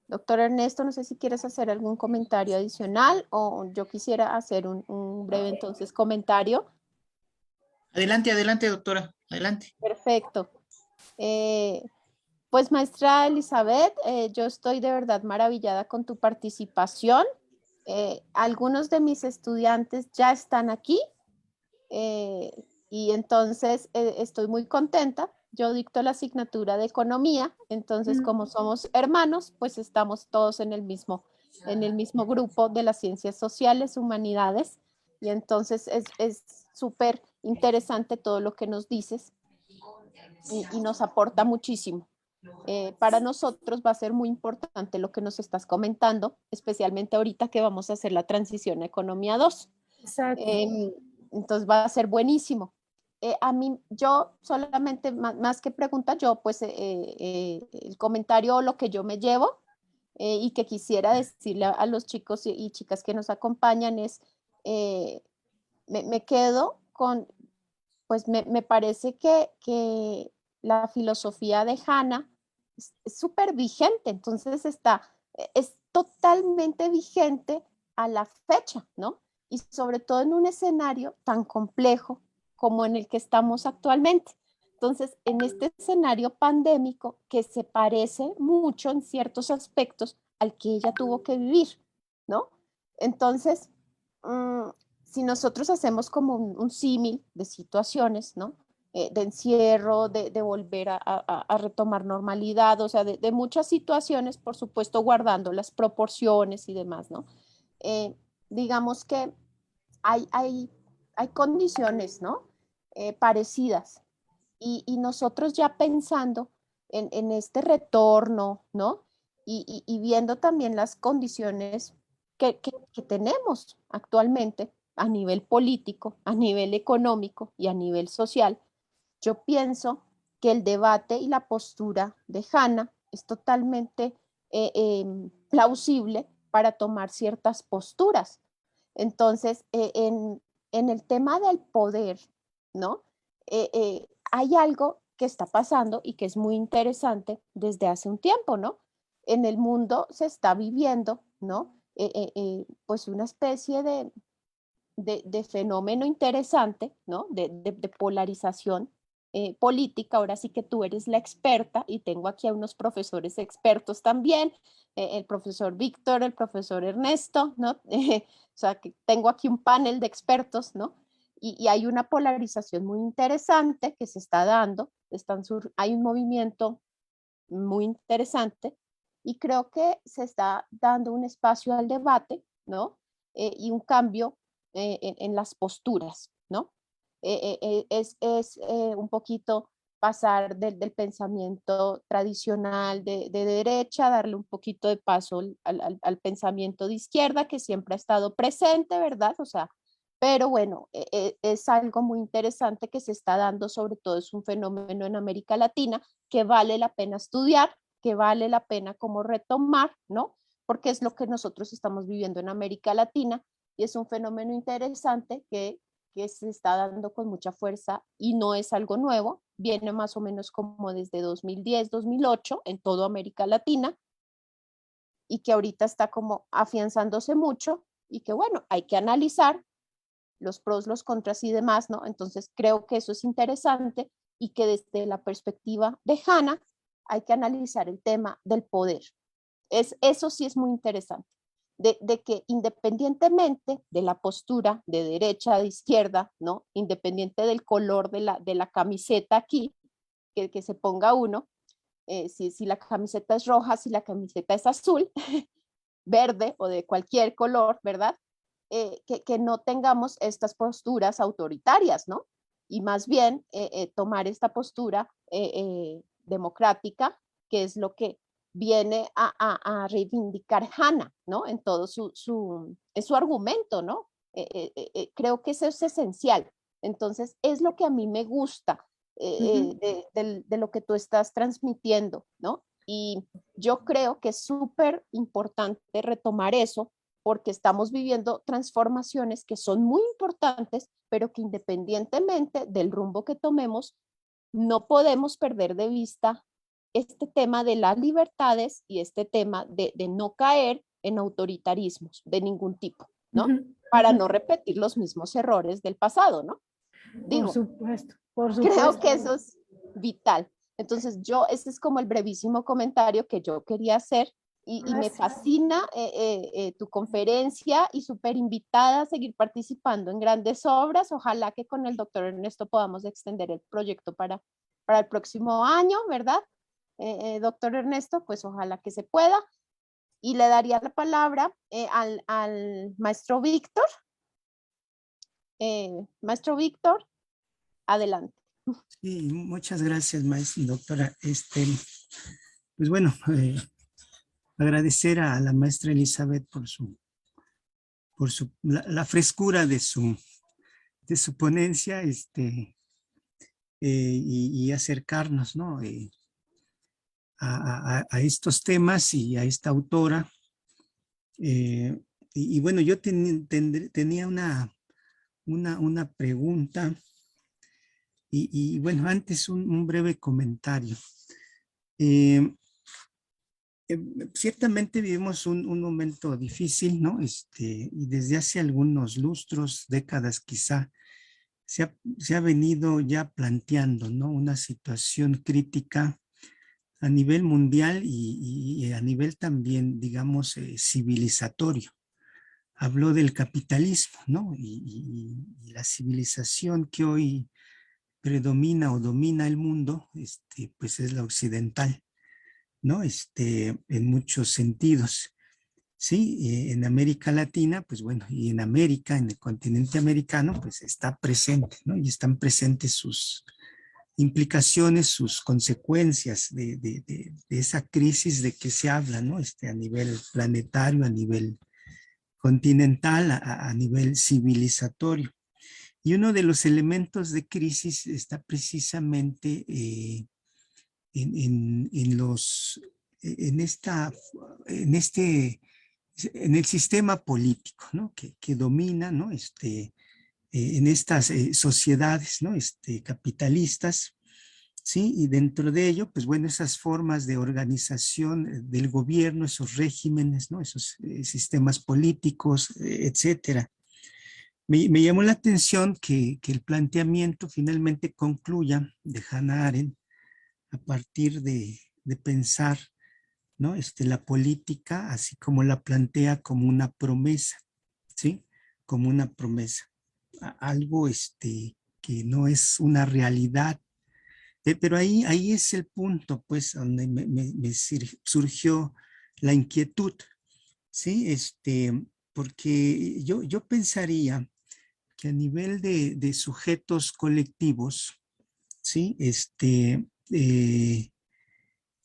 doctor Ernesto, no sé si quieres hacer algún comentario adicional o yo quisiera hacer un breve entonces comentario. Adelante, adelante, doctora, adelante. Perfecto. Pues maestra Elizabeth, yo estoy de verdad maravillada con tu participación. Algunos de mis estudiantes ya están aquí y entonces estoy muy contenta. Yo dicto la asignatura de economía, entonces como somos hermanos, pues estamos todos en el mismo grupo de las ciencias sociales, humanidades, y entonces es súper interesante todo lo que nos dices y nos aporta muchísimo. Para nosotros va a ser muy importante lo que nos estás comentando, especialmente ahorita que vamos a hacer la transición a Economía 2. Exacto. Entonces va a ser buenísimo. A mí, yo solamente, más que pregunta, yo pues el comentario o lo que yo me llevo y que quisiera decirle a los chicos y chicas que nos acompañan es, me quedo con, pues me parece que la filosofía de Hannah es súper vigente, entonces totalmente vigente a la fecha, ¿no? Y sobre todo en un escenario tan complejo como en el que estamos actualmente. Entonces, en este escenario pandémico que se parece mucho en ciertos aspectos al que ella tuvo que vivir, ¿no? Entonces, si nosotros hacemos como un símil de situaciones, ¿no? De encierro, de volver a retomar normalidad, o sea, de muchas situaciones, por supuesto, guardando las proporciones y demás, ¿no? Digamos que hay condiciones, ¿no? Parecidas. Y nosotros ya pensando en este retorno, ¿no? Y viendo también las condiciones que tenemos actualmente a nivel político, a nivel económico y a nivel social, yo pienso que el debate y la postura de Hanna es totalmente plausible para tomar ciertas posturas. Entonces, en el tema del poder, ¿no? Hay algo que está pasando y que es muy interesante desde hace un tiempo, ¿no? En el mundo se está viviendo, ¿no? Pues una especie de fenómeno interesante, ¿no? De polarización política. Ahora sí que tú eres la experta y tengo aquí a unos profesores expertos también, el profesor Víctor, el profesor Ernesto, ¿no? O sea, que tengo aquí un panel de expertos, ¿no? Y hay una polarización muy interesante que se está dando, hay un movimiento muy interesante y creo que se está dando un espacio al debate, ¿no? Y un cambio en las posturas, ¿no? Es un poquito pasar del pensamiento tradicional de derecha, darle un poquito de paso al pensamiento de izquierda que siempre ha estado presente, ¿verdad? O sea, pero bueno, es algo muy interesante que se está dando, sobre todo es un fenómeno en América Latina que vale la pena estudiar, que vale la pena como retomar, ¿no? Porque es lo que nosotros estamos viviendo en América Latina y es un fenómeno interesante que se está dando con mucha fuerza y no es algo nuevo, viene más o menos como desde 2010, 2008 en toda América Latina y que ahorita está como afianzándose mucho y que bueno, hay que analizar los pros, los contras y demás, ¿no? Entonces creo que eso es interesante y que desde la perspectiva de Hanna hay que analizar el tema del poder. Eso sí es muy interesante, de que independientemente de la postura de derecha, de izquierda, ¿no? Independiente del color de la camiseta aquí, que se ponga uno, si la camiseta es roja, si la camiseta es azul, verde o de cualquier color, ¿verdad? Que no tengamos estas posturas autoritarias, ¿no? Y más bien tomar esta postura democrática, que es lo que viene a reivindicar Hanna, ¿no? En todo su argumento, ¿no? Creo que eso es esencial. Entonces, es lo que a mí me gusta de lo que tú estás transmitiendo, ¿no? Y yo creo que es súper importante retomar eso porque estamos viviendo transformaciones que son muy importantes, pero que independientemente del rumbo que tomemos, no podemos perder de vista este tema de las libertades y este tema de no caer en autoritarismos de ningún tipo, ¿no? Para no repetir los mismos errores del pasado, ¿no? Por Digo, supuesto, por creo que supuesto. eso es vital. Entonces, ese es como el brevísimo comentario que yo quería hacer y me Gracias. fascina tu conferencia y súper invitada a seguir participando en grandes obras. Ojalá que con el doctor Ernesto podamos extender el proyecto para el próximo año, ¿verdad? Doctor Ernesto, pues ojalá que se pueda. Y le daría la palabra al maestro Víctor. Maestro Víctor, adelante. Sí, muchas gracias, maestra, doctora. Pues bueno, agradecer a la maestra Elizabeth por la frescura de su ponencia, y acercarnos, ¿no? A estos temas y a esta autora. Y bueno, yo tenía una pregunta y bueno, antes un breve comentario. Eh, Ciertamente vivimos un momento difícil, ¿no? Y desde hace algunos lustros, décadas quizá, se ha venido ya planteando, ¿no? Una situación crítica a nivel mundial y a nivel también, digamos, civilizatorio. Habló del capitalismo, ¿no? Y la civilización que hoy predomina o domina el mundo, pues es la occidental, ¿no? En muchos sentidos. Sí, en América Latina, pues bueno, y en América, en el continente americano, pues está presente, ¿no? Y están presentes sus implicaciones, sus consecuencias de esa crisis de que se habla, ¿no? A nivel planetario, a nivel continental, a nivel civilizatorio. Y uno de los elementos de crisis está precisamente en los, en esta, en este, en el sistema político, ¿no? Que domina, ¿no? En estas sociedades, ¿no? Capitalistas, ¿sí? Y dentro de ello, pues bueno, esas formas de organización del gobierno, esos regímenes, ¿no? Esos sistemas políticos, etcétera. Me llamó la atención que el planteamiento finalmente concluya de Hannah Arendt a partir de pensar, ¿no? La política, así como la plantea como una promesa, ¿sí? Como una promesa. Algo que no es una realidad. Pero ahí es el punto, pues, donde me surgió la inquietud, ¿sí? Porque yo pensaría que a nivel de sujetos colectivos, ¿sí?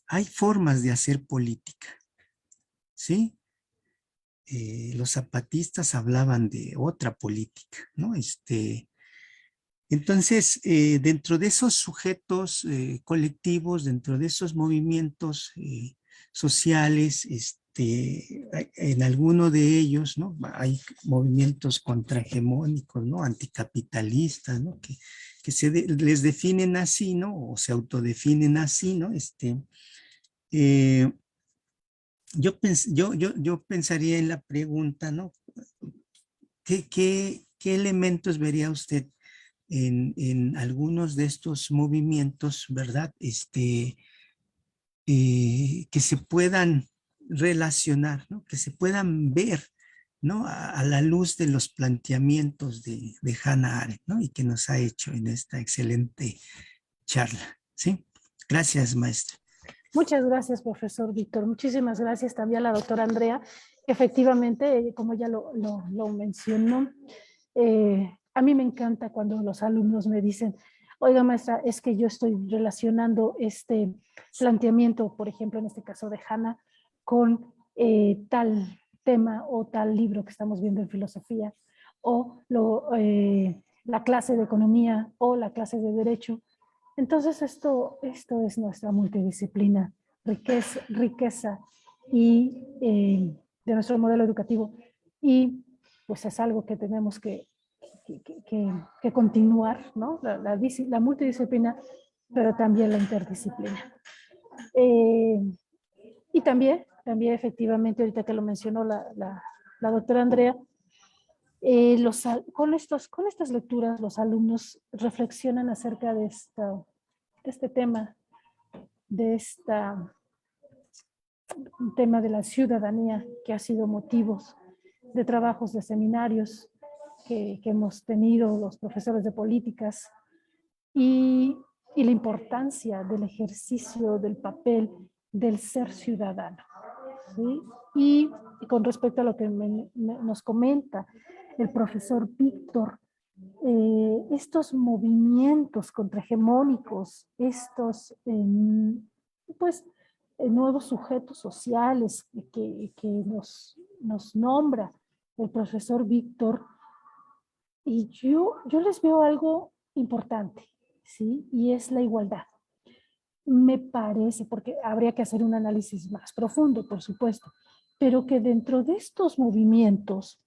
Hay formas de hacer política, ¿sí? Los zapatistas hablaban de otra política, ¿no? Entonces, dentro de esos sujetos colectivos, dentro de esos movimientos sociales, en alguno de ellos, ¿no? Hay movimientos contrahegemónicos, ¿no? Anticapitalistas, ¿no? Que les definen así, ¿no? O se autodefinen así, ¿no? Eh, yo pensaría en la pregunta, ¿no? ¿Qué elementos vería usted en algunos de estos movimientos, ¿verdad? Que se puedan relacionar, ¿no? Que se puedan ver, ¿no? A la luz de los planteamientos de Hannah Arendt, ¿no? Y que nos ha hecho en esta excelente charla, ¿sí? Gracias, maestra. Muchas gracias, profesor Víctor. Muchísimas gracias también a la doctora Andrea. Efectivamente, como ya lo mencionó, a mí me encanta cuando los alumnos me dicen, oiga, maestra, es que yo estoy relacionando este planteamiento, por ejemplo, en este caso de Hannah, con tal tema o tal libro que estamos viendo en filosofía, o la clase de economía o la clase de derecho. Entonces, esto es nuestra multidisciplina, riqueza y, de nuestro modelo educativo. Y pues es algo que tenemos que continuar, ¿no? La multidisciplina, pero también la interdisciplina. Y también efectivamente, ahorita que lo mencionó la doctora Andrea, con estas lecturas los alumnos reflexionan acerca de este tema, un tema de la ciudadanía que ha sido motivos de trabajos de seminarios que hemos tenido los profesores de políticas y la importancia del ejercicio del papel del ser ciudadano, ¿sí? Y con respecto a lo que nos comenta el profesor Víctor, estos movimientos contrahegemónicos, estos pues, nuevos sujetos sociales que nos nombra el profesor Víctor, y yo les veo algo importante, ¿sí? Y es la igualdad. Me parece, porque habría que hacer un análisis más profundo, por supuesto, pero que dentro de estos movimientos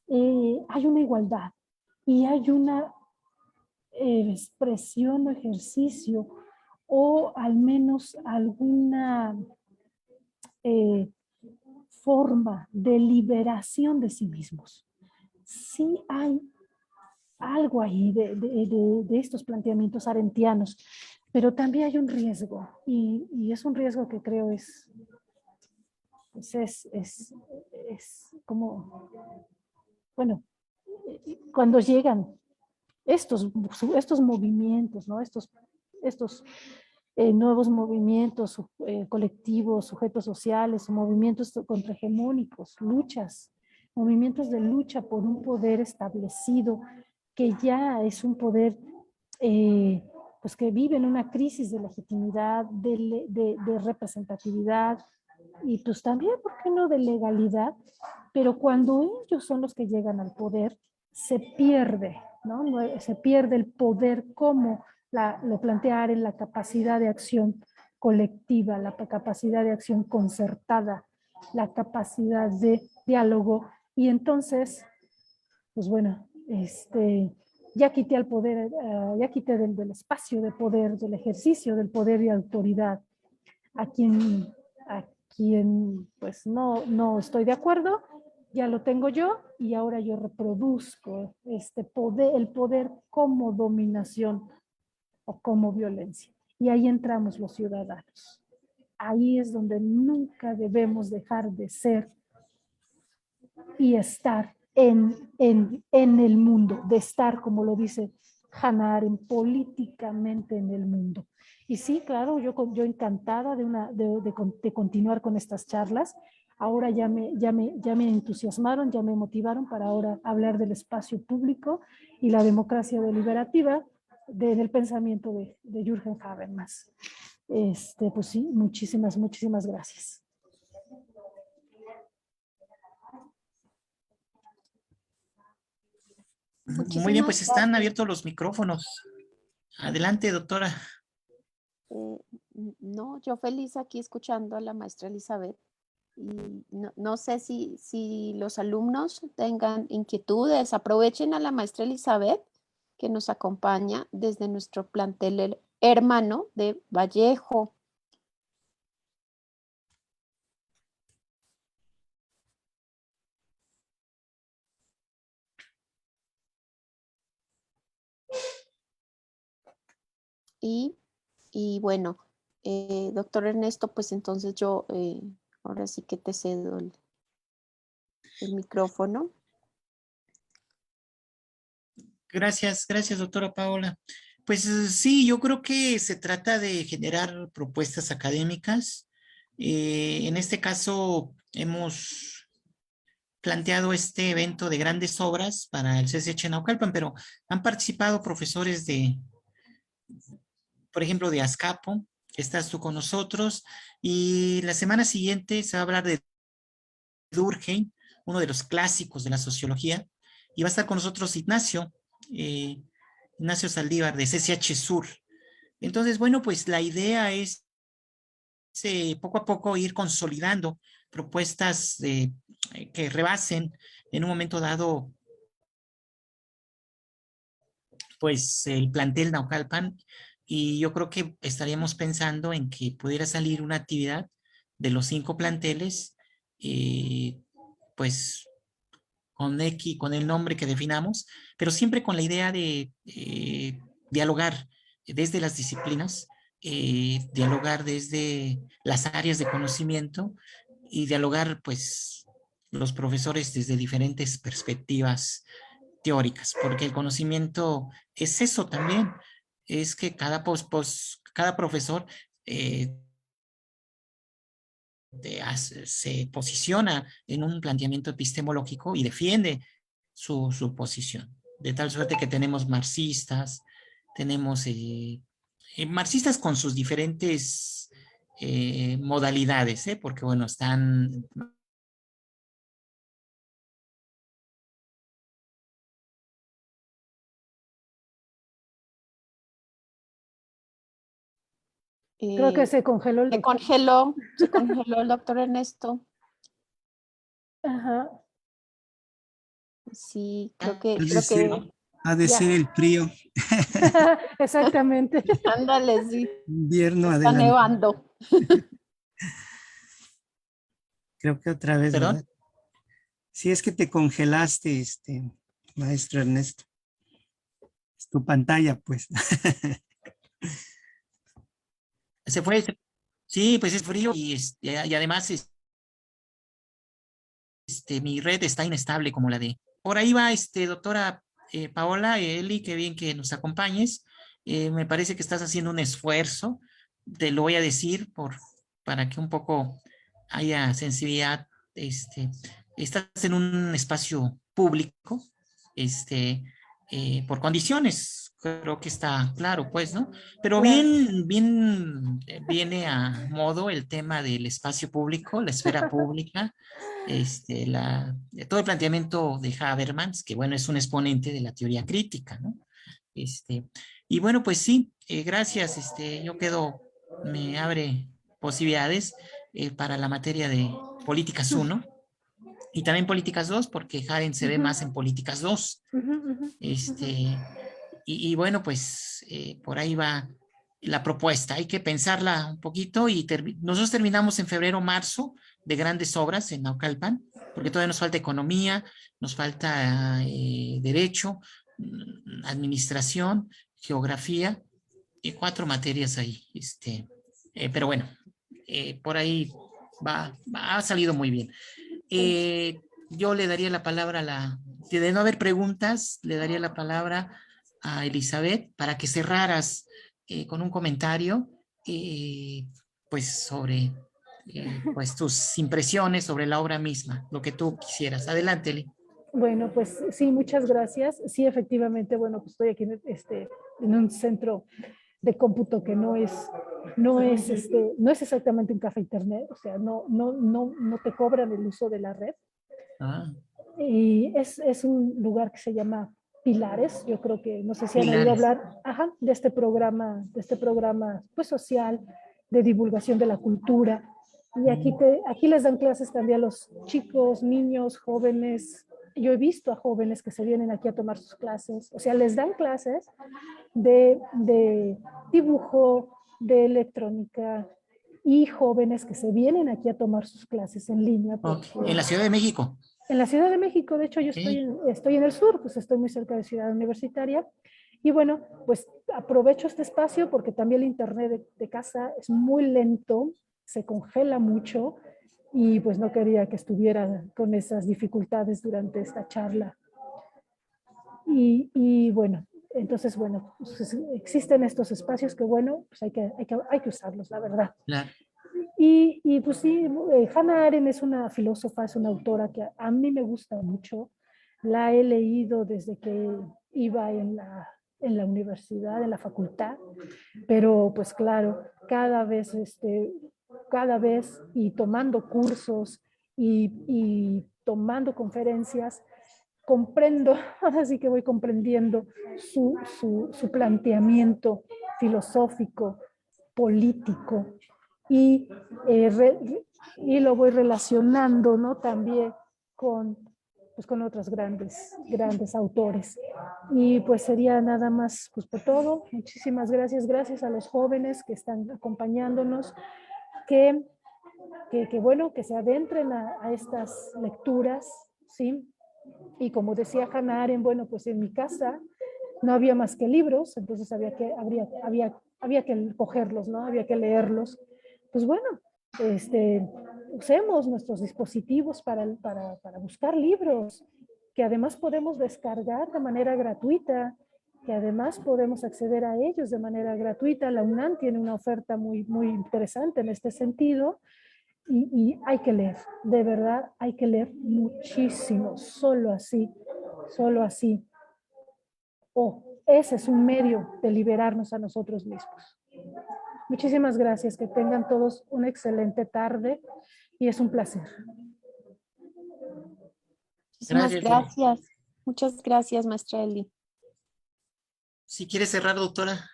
hay una igualdad y hay una expresión o ejercicio o al menos alguna forma de liberación de sí mismos. Sí hay algo ahí de estos planteamientos arendtianos, pero también hay un riesgo, y es un riesgo que creo pues es como, bueno, cuando llegan estos movimientos, ¿no? Estos nuevos movimientos colectivos, sujetos sociales, movimientos contrahegemónicos, luchas, movimientos de lucha por un poder establecido que ya es un poder pues que vive en una crisis de legitimidad, de representatividad y pues también, ¿por qué no?, de legalidad, pero cuando ellos son los que llegan al poder, se pierde, ¿no? Se pierde el poder como lo plantea en la capacidad de acción colectiva, la capacidad de acción concertada, la capacidad de diálogo, y entonces, pues bueno, ya quité al poder, ya quité del espacio de poder, del ejercicio del poder y autoridad a quien pues no estoy de acuerdo, ya lo tengo yo y ahora yo reproduzco este poder, el poder como dominación o como violencia. Y ahí entramos los ciudadanos. Ahí es donde nunca debemos dejar de ser y estar en el mundo, de estar, como lo dice Hannah Arendt, políticamente en el mundo. Y sí, claro, yo encantada de continuar con estas charlas. Ahora ya me entusiasmaron, ya me motivaron para ahora hablar del espacio público y la democracia deliberativa del pensamiento de Jürgen Habermas. Pues sí, muchísimas gracias. Muy bien, pues están gracias. abiertos los micrófonos. Adelante, doctora. No, yo feliz aquí escuchando a la maestra Elizabeth. Y no sé si los alumnos tengan inquietudes, aprovechen a la maestra Elizabeth que nos acompaña desde nuestro plantel hermano de Vallejo. Y bueno, doctor Ernesto, pues entonces yo ahora sí que te cedo el micrófono. Gracias, doctora Paola. Pues sí, yo creo que se trata de generar propuestas académicas. En este caso, hemos planteado este evento de grandes obras para el CCH Naucalpan, pero han participado profesores por ejemplo, de Azcapo. Estás tú con nosotros, y la semana siguiente se va a hablar de Durkheim, uno de los clásicos de la sociología, y va a estar con nosotros Ignacio Saldívar de CCH Sur. Entonces, bueno, pues la idea es poco a poco ir consolidando propuestas que rebasen en un momento dado pues el plantel Naucalpan, y yo creo que estaríamos pensando en que pudiera salir una actividad de los 5 planteles, pues con el nombre que definamos, pero siempre con la idea de dialogar desde las disciplinas, dialogar desde las áreas de conocimiento y dialogar pues los profesores desde diferentes perspectivas teóricas, porque el conocimiento es eso también, es que cada profesor se posiciona en un planteamiento epistemológico y defiende su posición. De tal suerte que tenemos marxistas, tenemos marxistas con sus diferentes modalidades, porque bueno, están Creo que se congeló el doctor. Se congeló el doctor Ernesto. Ajá. Sí, Ha de ser el frío. Exactamente. ándale, sí. Invierno Está adelante. nevando. Creo que otra vez, ¿Perdón? ¿verdad? Sí, es que te congelaste, maestro Ernesto. Es tu pantalla, pues. Se fue. Sí, pues es frío y además mi red está inestable como la de. Por ahí va, doctora Paola, Eli, qué bien que nos acompañes. Me parece que estás haciendo un esfuerzo, te lo voy a decir, para que un poco haya sensibilidad. Estás en un espacio público, este, por condiciones, creo que está claro, pues, ¿no? Pero Claro. bien viene a modo el tema del espacio público, la esfera pública, todo el planteamiento de Habermas, que bueno, es un exponente de la teoría crítica, ¿no? Este, y bueno, pues sí, gracias, me abre posibilidades para la materia de Políticas 1 y también Políticas 2, porque Haren se ve Ujú, más en Políticas 2. ujú, ujú, ujú. Y bueno, pues por ahí va la propuesta. Hay que pensarla un poquito y nosotros terminamos en febrero, marzo de grandes obras en Naucalpan, porque todavía nos falta economía, nos falta derecho, administración, geografía y 4 materias ahí. Pero bueno, por ahí ha salido muy bien. Yo le daría la palabra de no haber preguntas, le daría la palabra a Elizabeth para que cerraras con un comentario, eh, pues sobre pues tus impresiones sobre la obra misma, lo que tú quisieras. Adelante, Eli. Bueno, pues sí, muchas gracias. Sí, efectivamente, bueno, pues estoy aquí en un centro de cómputo que no es exactamente un café internet, o sea, no te cobran el uso de la red. Ah, Y es un lugar que se llama Pilares. Yo creo que, no sé si han oído Pilares. hablar, ajá, de este programa pues, social de divulgación de la cultura. Y aquí les dan clases también a los chicos, niños, jóvenes. Yo he visto a jóvenes que se vienen aquí a tomar sus clases, o sea, les dan clases de dibujo, de electrónica, y jóvenes que se vienen aquí a tomar sus clases en línea Ok. porque En la Ciudad de México. en la Ciudad de México. De hecho, yo Ok. estoy en el sur, pues estoy muy cerca de Ciudad Universitaria. Y bueno, pues aprovecho este espacio porque también el internet de casa es muy lento, se congela mucho y pues no quería que estuviera con esas dificultades durante esta charla. Y bueno, entonces, bueno, pues existen estos espacios que bueno, pues hay que usarlos, la verdad. Claro. Y pues sí, Hannah Arendt es una filósofa, es una autora que a mí me gusta mucho. La he leído desde que iba en la universidad, en la facultad, pero pues claro, cada vez y tomando cursos y tomando conferencias, comprendo, ahora sí que voy comprendiendo su planteamiento filosófico, político, y, y lo voy relacionando, ¿no? También con, pues, con otros grandes autores. Y pues sería nada más pues por todo. Muchísimas gracias. Gracias a los jóvenes que están acompañándonos, que, bueno, que se adentren a estas lecturas, ¿sí? Y como decía Hannah Arendt, bueno, pues en mi casa no había más que libros, entonces había que cogerlos, ¿no? Había que leerlos. Pues bueno, usemos nuestros dispositivos para buscar libros, que además podemos descargar de manera gratuita, que además podemos acceder a ellos de manera gratuita. La UNAM tiene una oferta muy interesante en este sentido. Y hay que leer, de verdad, hay que leer muchísimo, solo así. Ese es un medio de liberarnos a nosotros mismos. Muchísimas gracias, que tengan todos una excelente tarde y es un placer. Muchísimas Gracias, Eli. gracias. Muchas gracias, maestra Eli, Si quieres cerrar, doctora.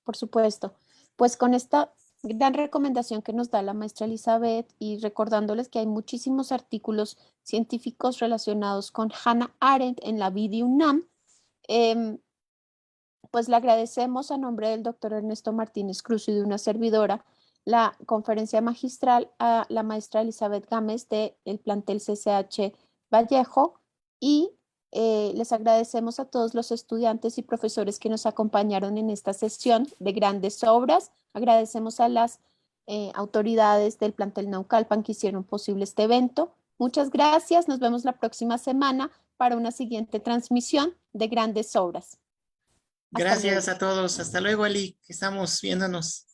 por supuesto. Pues con esta gran recomendación que nos da la maestra Elizabeth y recordándoles que hay muchísimos artículos científicos relacionados con Hannah Arendt en la vida UNAM, pues le agradecemos a nombre del doctor Ernesto Martínez Cruz y de una servidora la conferencia magistral a la maestra Elizabeth Gámez del plantel CCH Vallejo y les agradecemos a todos los estudiantes y profesores que nos acompañaron en esta sesión de grandes obras. Agradecemos a las autoridades del plantel Naucalpan que hicieron posible este evento. Muchas gracias. Nos vemos la próxima semana para una siguiente transmisión de grandes obras. Gracias a todos. Hasta luego, Eli, que estamos viéndonos.